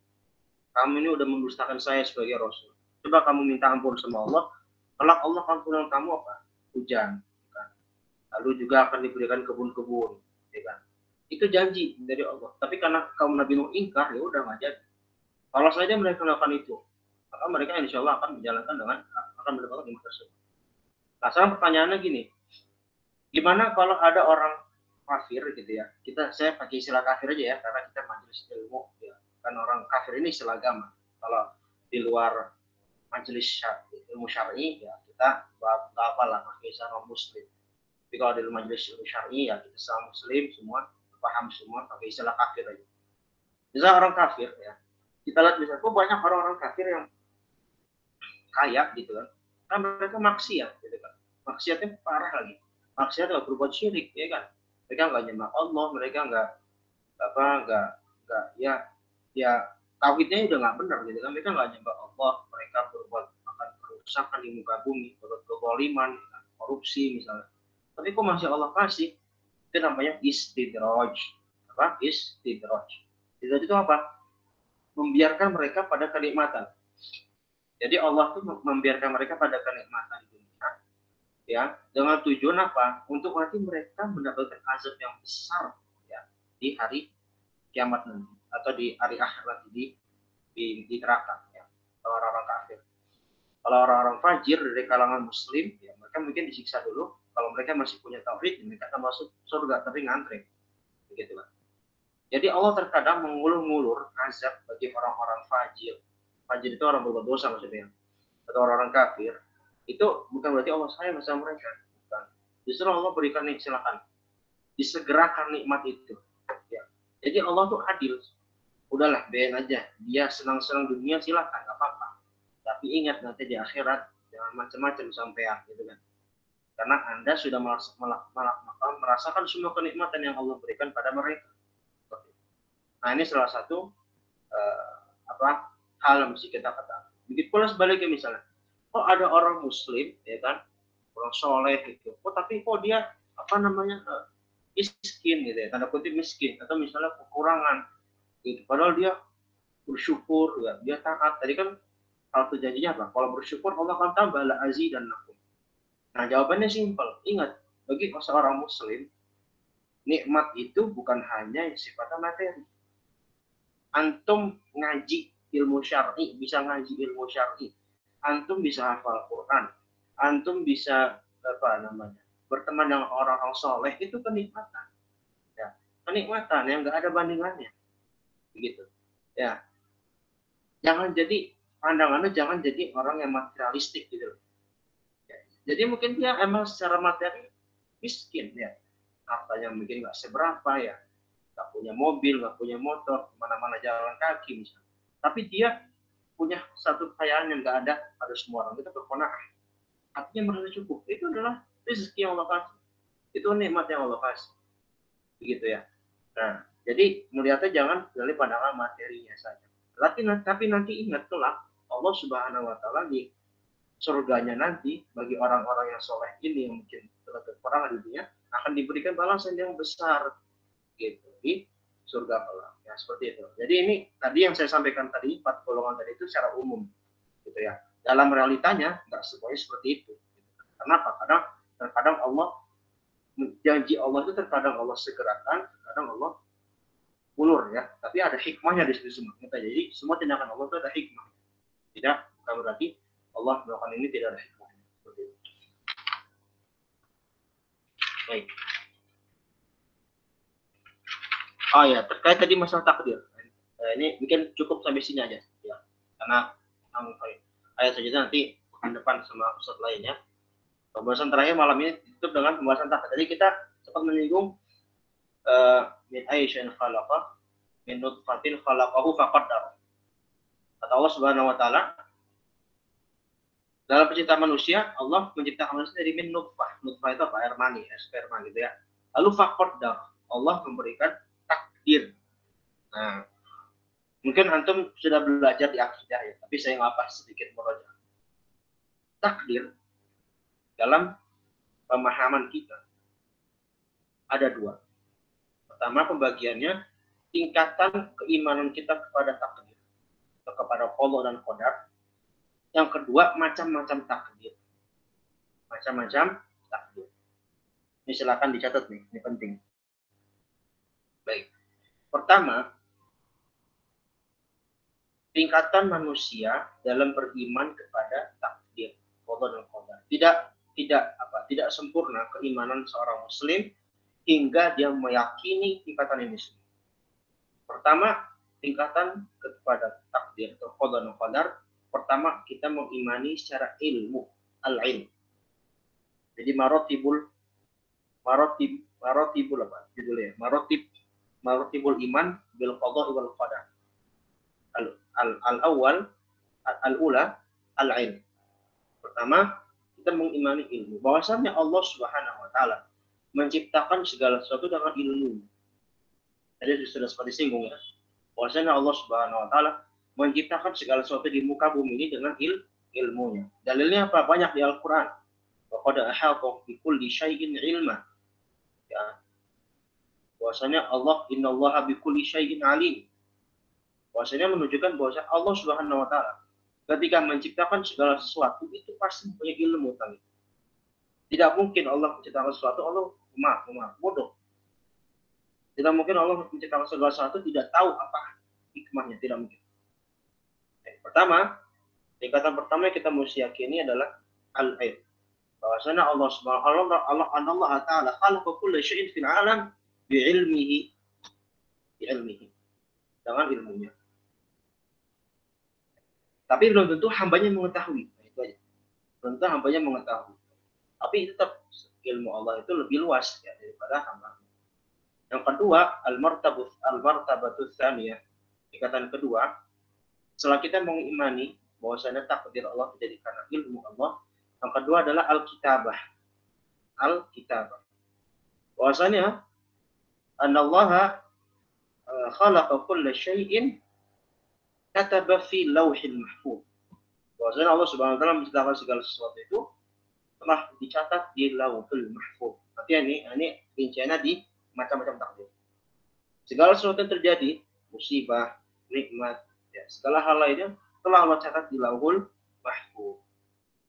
Kamu ini udah mendustakan saya sebagai rasul. Coba kamu minta ampun sama Allah, kelak Allah akan turunkan kamu apa? Hujan. Kan? Lalu juga akan diberikan kebun-kebun, ya kan? Itu janji dari Allah. Tapi karena kaum Nabi Nuh ingkar, ya udah nggak jadi. Kalau saja mereka melakukan itu, maka mereka insya Allah akan menjalankan dengan akan mendapatkan nikmat tersebut. Nah, sekarang pertanyaannya gini, gimana kalau ada orang kafir gitu ya? Saya pakai istilah kafir aja ya, karena kita majelis ilmu, ya. Kan orang kafir ini istilah agama. Kalau di luar majelis ilmu syar'i, ya kita nggak apalah pakai istilah muslim. Tapi kalau di luar majelis ilmu syar'i, ya kita sama muslim semua paham semua pakai istilah kafir aja. Misalnya orang kafir ya, kita lihat misalnya kok banyak orang-orang kafir yang kaya gitu kan, kan mereka maksiat gitu kan, maksiatnya parah lagi, maksiat nggak berbuat syirik ya kan, mereka nggak nyembah Allah, mereka nggak ya tauhidnya udah nggak benar gitu kan, mereka nggak nyembah Allah, mereka berbuat akan kerusakan di muka bumi, berbuat kezaliman, korupsi misalnya, tapi kok masih Allah kasih, itu namanya istidraj. Apa? Istidraj itu apa? Membiarkan mereka pada kenikmatan. Jadi Allah tuh membiarkan mereka pada kenikmatan dunia, ya, dengan tujuan apa? Untuk nanti mereka mendapatkan azab yang besar, ya, di hari kiamat nanti atau di hari akhir nanti di neraka, ya. Kalau orang-orang kafir, kalau orang-orang fajir dari kalangan Muslim, ya, mereka mungkin disiksa dulu. Kalau mereka masih punya tauhid, mereka akan masuk surga tapi ngantri, begitu kan? Jadi Allah terkadang mengulur-ngulur azab bagi orang-orang fajir. Fajir itu orang berbuat dosa maksudnya. Atau orang-orang kafir. Itu bukan berarti Allah sayang sama mereka. Bukan. Justru Allah berikan nih, silakan. Disegerakan nikmat itu. Ya. Jadi Allah tuh adil. Udahlah, biarin aja. Dia senang-senang dunia silakan, nggak apa-apa. Tapi ingat nanti di akhirat jangan macam-macam sampean gitu kan. Karena Anda sudah merasakan semua kenikmatan yang Allah berikan pada mereka. Nah, ini salah satu hal yang mesti kita katakan. Begitu pula sebaliknya misalnya, kok ada orang Muslim, ya kan, orang soleh gitu, tapi kok dia miskin gitu ya, tanda kutip miskin, atau misalnya kekurangan, gitu. Padahal dia bersyukur, ya, dia taat. Tadi kan kalau janjinya apa? Kalau bersyukur Allah akan tambah la azidannakum. Nah, jawabannya simpel. Ingat, bagi seorang Muslim, nikmat itu bukan hanya sifatnya materi. Antum ngaji ilmu syar'i, bisa ngaji ilmu syar'i. Antum bisa hafal Quran. Antum bisa berteman dengan orang-orang soleh, itu kenikmatan. Ya, kenikmatan yang nggak ada bandingannya. Begitu. Ya. Pandangannya jangan jadi orang yang materialistik gitu. Ya. Jadi mungkin dia emang secara materi miskin ya. Hartanya mungkin nggak seberapa ya. Nggak punya mobil, nggak punya motor, kemana-mana jalan kaki misalnya. Tapi dia punya satu kekayaan yang nggak ada pada semua orang, itu keqanaah. hatinya merasa cukup. Itu adalah rezeki yang Allah kasih. Itu nikmat yang Allah kasih. Begitu ya. Nah, jadi melihatnya jangan dari pandangan materinya saja. Tapi nanti ingat kelak Allah Subhanahu wa taala di surganya nanti bagi orang-orang yang soleh ini yang mungkin telah kekurangan di dunia akan diberikan balasan yang besar gitu di surga kelak. Ya seperti itu. Jadi ini tadi yang saya sampaikan tadi 4 golongan tadi itu secara umum gitu ya. Dalam realitanya nggak semuanya seperti itu. Kenapa? Karena terkadang Allah janji Allah itu terkadang Allah segerakan, terkadang Allah ulur ya. Tapi ada hikmahnya di situ semua. Jadi semua tindakan Allah itu ada hikmah. Tidak bukan berarti Allah melakukan ini tidak ada hikmahnya. Seperti itu. Baik. Oh ya, terkait tadi masalah takdir. Ini mungkin cukup sampai sini aja ya. Karena ayat saja nanti di depan sama ustaz lainnya. Pembahasan terakhir malam ini ditutup dengan pembahasan takdir. Jadi kita sempat menyinggung min aisyin khalaqa min nutfatin khalaqahu faqaddar. Kata Allah Subhanahu wa taala dalam penciptaan manusia, Allah menciptakan manusia dari min nutfah. Nutfah itu apa? Air mani, sperma gitu ya. Lalu faqaddar. Allah memberikan takdir. Nah, mungkin antum sudah belajar di akidah ya, tapi saya ngapa sedikit meroja. Takdir dalam pemahaman kita ada dua. Pertama, pembagiannya tingkatan keimanan kita kepada takdir, kepada Allah dan qadar. Yang kedua, macam-macam takdir. Macam-macam takdir. Ini silakan dicatat nih, ini penting. Baik. Pertama, tingkatan manusia dalam beriman kepada takdir, Allah dan qadar. Tidak sempurna keimanan seorang muslim hingga dia meyakini tingkatan ini semua. Pertama, tingkatan kepada takdir atau qada dan qadar. Pertama, kita mengimani secara ilmu, al-ilm. Jadi marotibul apa judulnya? Marotibul iman bil qada wal qadar. Al-ula al-ilm. Pertama, kita mengimani ilmu. Bahwasanya Allah Subhanahu wa taala menciptakan segala sesuatu dengan ilmu. Tadi sudah seperti singgung ya. Bahwasanya Allah Subhanahu wa taala menciptakan segala sesuatu di muka bumi ini dengan ilmunya. Dalilnya apa? Banyak di Al-Qur'an. Wa qad ahata bi kulli syai'in ilma. Ya. Bahwasanya Allah innallaha bi kulli syai'in alim. Bahwasanya menunjukkan bahwa Allah Subhanahu wa taala ketika menciptakan segala sesuatu itu pasti punya ilmu tadi. Tidak mungkin Allah menciptakan sesuatu Allah bodoh. Tidak mungkin Allah menciptakan segala sesuatu tidak tahu apa hikmahnya, tidak mungkin. Pertama, tingkatan pertama yang kita mesti yakini adalah al-ilm. Bahwasanya Allah Subhanahu Allah taala khalaqa kulla syai'in fil alam bi ilmihi dengan ilmunya. Tapi belum tentu hambanya mengetahui. Nah, itu aja. Belum tentu hambanya mengetahui. Tapi tetap ilmu Allah itu lebih luas ya, daripada hamba. Yang kedua, al-martabatus tsaniyah. Tingkatan kedua, setelah kita mengimani bahwasanya takdir Allah terjadi karena ilmu Allah, yang kedua adalah al-kitabah. Bahwasanya anallaha khalaqa kulla syai'in kataba fi lauhil mahfuz. Bahwasanya Allah Subhanahu wa taala menciptakan segala sesuatu itu telah dicatat di lauhul mahfuz. Artinya ini rinciannya di macam-macam takdir. Segala sesuatu yang terjadi, musibah, nikmat, ya, segala hal lainnya telah Allah catat di lauhul mahfuz.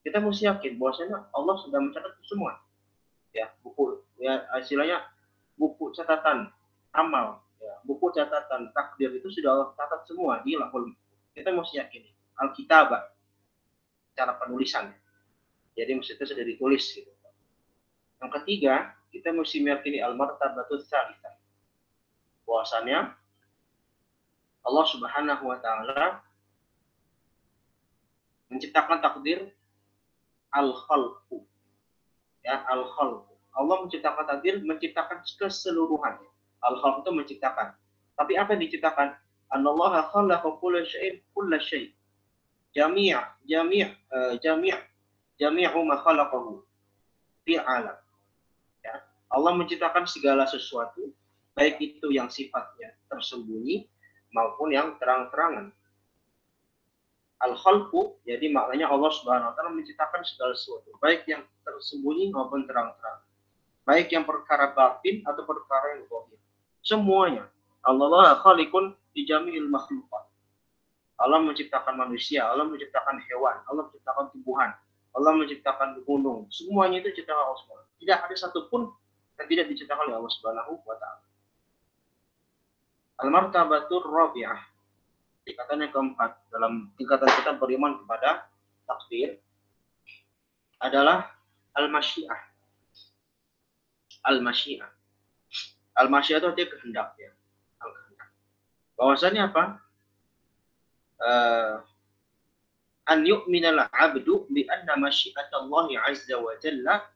Kita mesti yakin bahwasanya Allah sudah mencatat itu semua. Ya, buku ya istilahnya buku catatan amal, ya, buku catatan takdir itu sudah Allah catat semua di lauhul mahfuz. Kita mesti yakin al-kitabah cara penulisan. Jadi mesti itu sudah ditulis gitu. Yang ketiga, kita mesti meyakini al-martabatus tsalitsah. Bahwasanya Allah Subhanahu wa taala menciptakan takdir al-khalqu. Ya, al-khalqu. Allah menciptakan takdir, menciptakan keseluruhannya. Al-khalq itu menciptakan. Tapi apa yang diciptakan? Anallaha khalaqa kulla syai'. Jami' jami'u ma khalaqahu fi alam. Ya. Allah menciptakan segala sesuatu, baik itu yang sifatnya tersembunyi maupun yang terang-terangan. Al-khalqu, jadi maknanya Allah Subhanahu wa taala menciptakan segala sesuatu, baik yang tersembunyi maupun terang-terangan. Baik yang perkara batin atau perkara yang zahir. Semuanya. Allah khaliqun fi jami'il makhluqat. Allah menciptakan manusia, Allah menciptakan hewan, Allah menciptakan tumbuhan, Allah menciptakan gunung. Semuanya itu ciptaan Allah Subhanahu wa taala. Tidak ada satupun yang tidak diciptakan oleh Allah Subhanahu wa taala. Al-martabatur rabi'ah. Tingkatan yang keempat dalam tingkatan kita beriman kepada takdir adalah al-masyiah. Al-masyiah. Al-masyiah itu artinya kehendak ya. Al-kehendak. Bahwasannya apa? An yu'minal 'abdu bi anna masyiatallahi 'azza wa jalla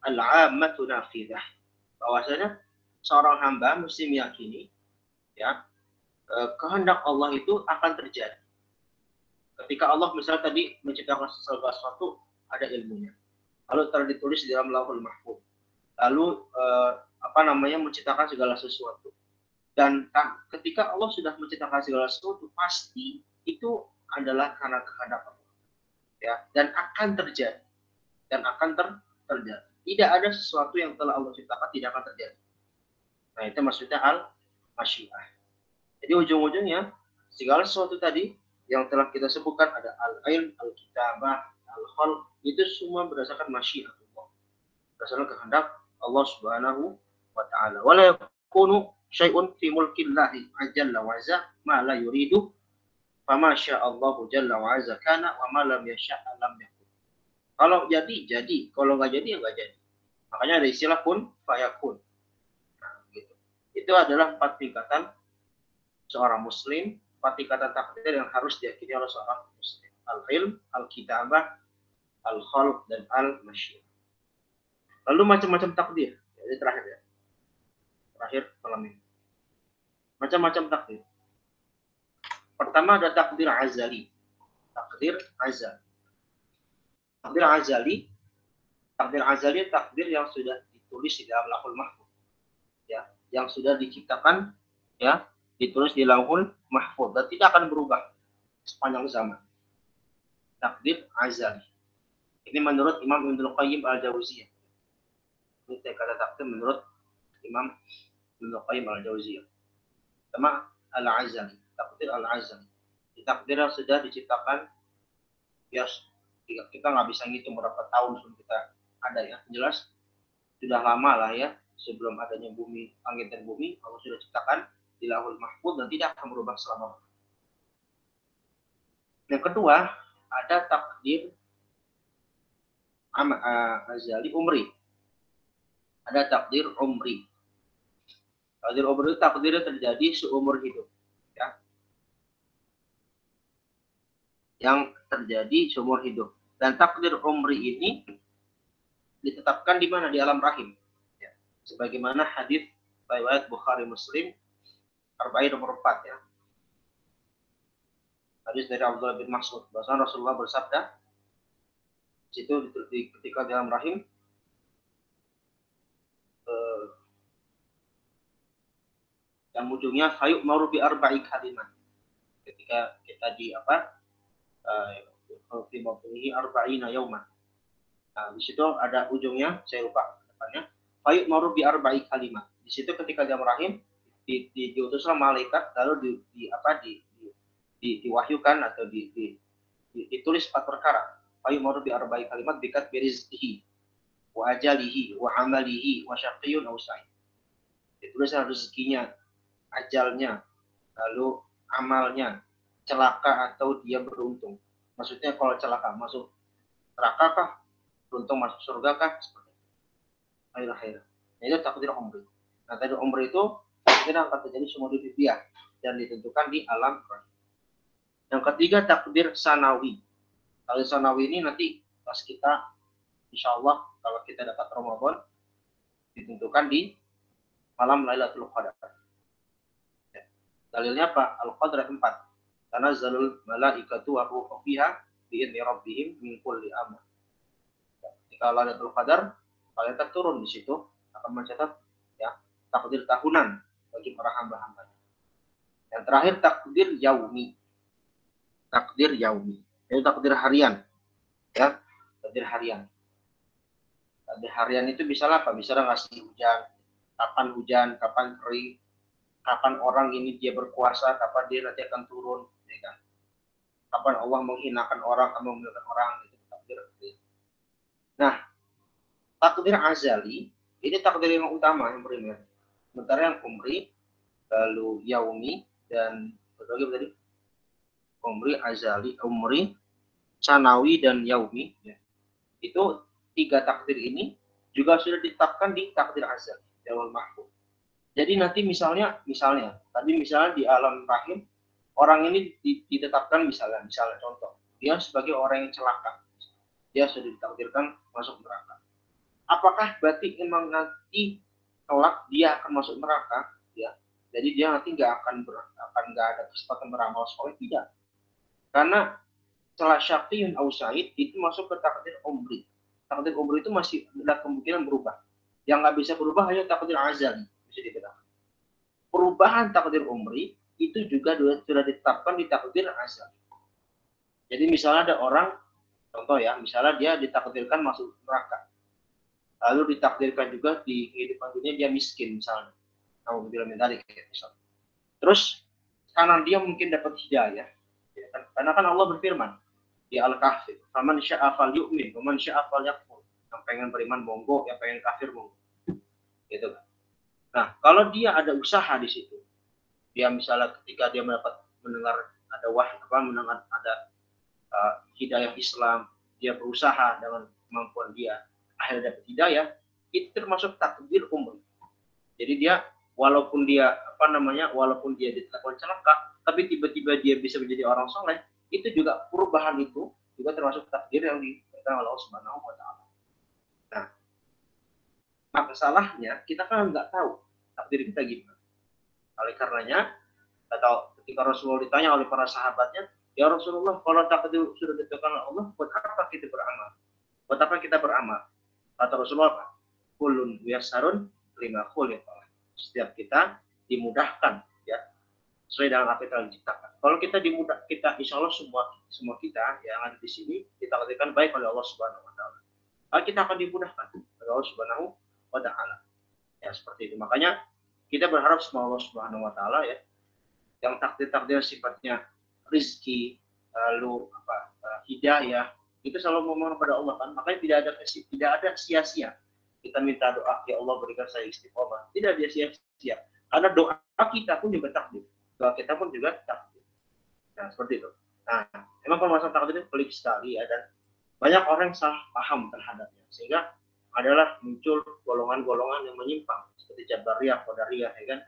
al-'ammatu nafidah. Bahwasanya seorang hamba mesti meyakini ya, kehendak Allah itu akan terjadi. Ketika Allah misalnya tadi menciptakan sesuatu, ada ilmunya. Lalu telah ditulis di dalam Lauhul Mahfuz. Lalu menciptakan segala sesuatu. Dan ketika Allah sudah menciptakan segala sesuatu, pasti itu adalah karena kehendak Allah. Ya, dan akan terjadi. Terjadi. Tidak ada sesuatu yang telah Allah ciptakan tidak akan terjadi. Nah, itu maksudnya al-masyiah. Jadi ujung-ujungnya segala sesuatu tadi yang telah kita sebutkan ada al-ilm, al-kitabah, al-khalq, itu semua berdasarkan masyiah Allah. Berdasarkan kehendak Allah Subhanahu wa taala. Wala yakunu syai'un fi mulkillahi jalla wa azza ma la yuridu fama sya'allahu jalla wa azza kana wa ma lam yasha' lam yakun. Kalau jadi, kalau nggak jadi ya nggak jadi. Makanya ada istilah kun fayakun. Nah, gitu. Itu adalah 4 tingkatan seorang muslim, 4 tingkatan takdir yang harus diyakini oleh seorang muslim. Al-ilm, al-kitabah, al-khalq, dan al-masyiah. Lalu macam-macam takdir. Jadi terakhir ya. Terakhir malam ini. Macam-macam takdir. Pertama ada takdir azali. Takdir azali. Takdir azali takdir yang sudah ditulis di dalam Lauhul Mahfuz. Ya, yang sudah diciptakan ya, ditulis di Lauhul Mahfuz dan tidak akan berubah sepanjang zaman. Takdir azali. Ini menurut Imam Ibnu Qayyim al-Jauziyah. Ini kata takdir menurut Imam Ibnu Qayyim al-Jauziyah. Sama al-azali, takdir al-azali. Takdir yang sudah diciptakan ya, kita nggak bisa ngitung berapa tahun sebelum kita ada ya. Jelas sudah lama lah ya, sebelum adanya bumi, langit dan bumi, Allah sudah ciptakan di Lauhul Mahfuz dan tidak akan berubah selama. Yang kedua, ada takdir azali umri. Ada takdir umri. Takdir umri itu takdir yang terjadi seumur hidup. Ya. Yang terjadi seumur hidup. Dan takdir umri ini ditetapkan di mana? Di alam rahim. Ya. Sebagaimana hadis riwayat Bukhari Muslim, Arba'in nomor 4 ya. Hadis dari Abdullah bin Mas'ud. Bahwa Rasulullah bersabda, situ ketika di alam rahim, yang ujungnya fayuk marubi arba'i kalimat. Ketika kita di fi arba'ina yauman. Nah, di situ ada ujungnya, saya lupa depannya. Fayuk marubi arba'i kalimat. Di situ ketika di alam rahim diutuslah malaikat lalu diwahyukan atau ditulis 4 perkara. Fayuk marubi arba'i kalimat bikat birizqihi wa ajalihi wa amalihi wa syaqiyyun aw sa'id. Ditulis rezekinya, ajalnya, lalu amalnya, celaka atau dia beruntung. Maksudnya kalau celaka masuk neraka kah, beruntung masuk surga kah, seperti itu. Akhir-akhir. Nah, itu takdir umri. Nah, takdir umri itu takdir yang akan terjadi semua di dunia dan ditentukan di alam rahim. Yang ketiga takdir sanawi. Takdir sanawi ini nanti pas kita, insya Allah kalau kita dapat Ramadan, ditentukan di malam Lailatul Qadar. Dalilnya apa? Al-Qadr 4. Tanazzalul malaikatu wa ruhu fiha bi'izni rabbihim min kulli amr. ketika Lailatul Qadar, malaikat turun di situ akan mencatat ya takdir tahunan bagi para hamba-hamba. Yang terakhir takdir yaumi. Takdir yaumi. Itu takdir harian. Ya, takdir harian. Takdir harian itu bisa apa? Bisa ngasih hujan, kapan kering, kapan orang ini dia berkuasa, kapan dia nanti akan turun, ya kan? Kapan Allah menghinakan orang, atau memuliakan orang, itu takdir. Nah, takdir azali ini takdir yang utama, yang primer. Sementara yang umri, lalu yaumi, dan berbagai tadi umri azali, umri sanawi, dan yaumi, ya. Itu 3 takdir ini juga sudah ditetapkan di takdir azali, Lauhul Mahfuz. Jadi nanti misalnya tadi di alam rahim orang ini ditetapkan misalnya contoh dia sebagai orang yang celaka, dia sudah ditakdirkan masuk neraka. Apakah berarti memang nanti kelak dia akan masuk neraka? Ya, jadi dia nanti nggak ada kesempatan beramal soleh, tidak. Karena salah syaqiyun aw sa'id itu masuk ke takdir umri. Takdir umri itu masih ada kemungkinan berubah. Yang nggak bisa berubah hanya takdir azali. Bisa dibedakan. Perubahan takdir umri itu juga sudah ditetapkan di takdir azali. Jadi misalnya ada orang, contoh ya, misalnya dia ditakdirkan masuk neraka. Lalu ditakdirkan juga di kehidupan dunia dia miskin misalnya. Kamu bilang tadi kayak misalnya. Terus karena dia mungkin dapat hidayah, ya kan? Karena kan Allah berfirman di Al-Kahfi, "Faman syaa'a falyu'min, wa man syaa'a falyakfur." Yang pengen beriman monggo, yang pengen kafir monggo. Gitu kan. Nah, kalau dia ada usaha di situ, dia misalnya ketika dia mendengar ada mendengar ada hidayah Islam, dia berusaha dengan kemampuan dia, akhirnya dapat hidayah, itu termasuk takdir umri. Jadi dia walaupun dia ditetapkan celaka, tapi tiba-tiba dia bisa menjadi orang soleh, itu juga perubahan itu juga termasuk takdir yang diberikan oleh Allah Subhanahu wa Ta'ala. Nah, masalahnya kita kan nggak tahu takdir kita gimana. Oleh karenanya, atau ketika Rasulullah ditanya oleh para sahabatnya, ya Rasulullah, kalau takdir sudah ditentukan oleh Allah, buat apa kita beramal? Buat apa kita beramal? Kata Rasulullah apa? Kullun yasarun lima khuliqa. Setiap kita dimudahkan, ya, sesuai dengan apa yang telah diciptakan. Kalau kita insya Allah semua kita yang ada di sini ditakdirkan baik oleh Allah Subhanahu wa Ta'ala. Kita akan dimudahkan oleh Allah Subhanahu wa Ta'ala. Ya, seperti itu. Makanya kita berharap sama Allah Subhanahu wa Ta'ala, ya, yang takdir-takdir sifatnya rizki, lalu hidayah, itu selalu memohon kepada Allah kan. Makanya tidak ada sia-sia kita minta doa, ya Allah berikan saya istiqomah, tidak ada sia-sia. Karena doa kita pun juga takdir, doa kita pun juga takdir. Nah, seperti itu. Nah, memang permasalahan takdir itu pelik sekali ya, dan banyak orang yang salah paham terhadapnya, sehingga adalah muncul golongan-golongan yang menyimpang seperti Jabariyah, Qadariyah, ya kan,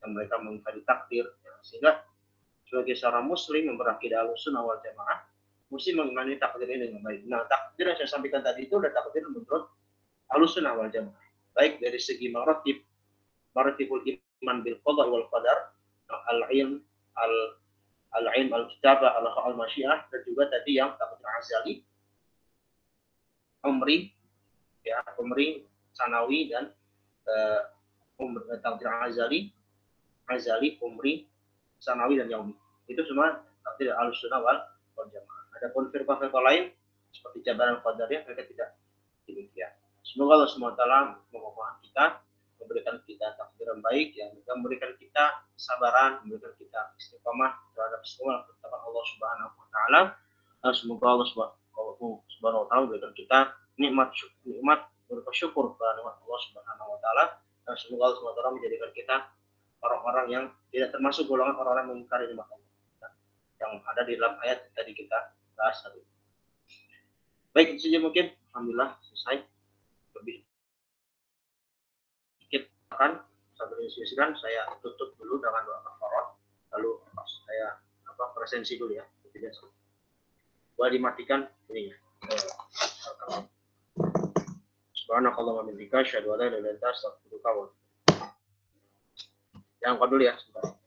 yang mereka mengingkari takdir, ya. Sehingga sebagai seorang muslim yang berakidah Ahlussunnah wal Jamaah mesti mengimani takdir ini dengan baik. Nah, takdir yang saya sampaikan tadi itu adalah takdir menurut Ahlussunnah wal Jamaah, baik dari segi maratibul iman bil qada wal qadar, al-ilm al-kitabah, al-masyiah, dan juga tadi yang takdir azali, umri, ya, umri sanawi, dan takdir azali, umri sanawi, dan yaumi. Itu semua takdir Ahlussunnah wal Jamaah. Adapun firqah-firqah lain seperti Jabariyah, Qadariyah, mereka tidak demikian. Semoga Allah SWT memudahkan kita, memberikan kita takdir yang baik, yang memberikan kita kesabaran, memberikan kita istiqomah terhadap semua ketetapan Allah Subhanahu wa Ta'ala. Semoga Allah Subhanahu wa Ta'ala memberikan kita nikmat berupa syukur kepada Allah Subhanahu wa Ta'ala, dan semoga Allah Subhanahu wa Ta'ala menjadikan kita orang-orang yang tidak termasuk golongan orang-orang yang mengingkari nikmat Allah yang ada di dalam ayat yang tadi kita bahas tadi. Baik, itu saja mungkin. Alhamdulillah selesai. Lebih sedikit akan sambil diskusikan, saya tutup dulu dengan doa kafarat, lalu saya presensi dulu ya. Boleh dimatikan ininya. Subhanakallahumma wa bihamdika asyhadu an la ilaha illa anta astaghfiruka wa atubu ilaik. Yang kedua dulu ya, sebentar.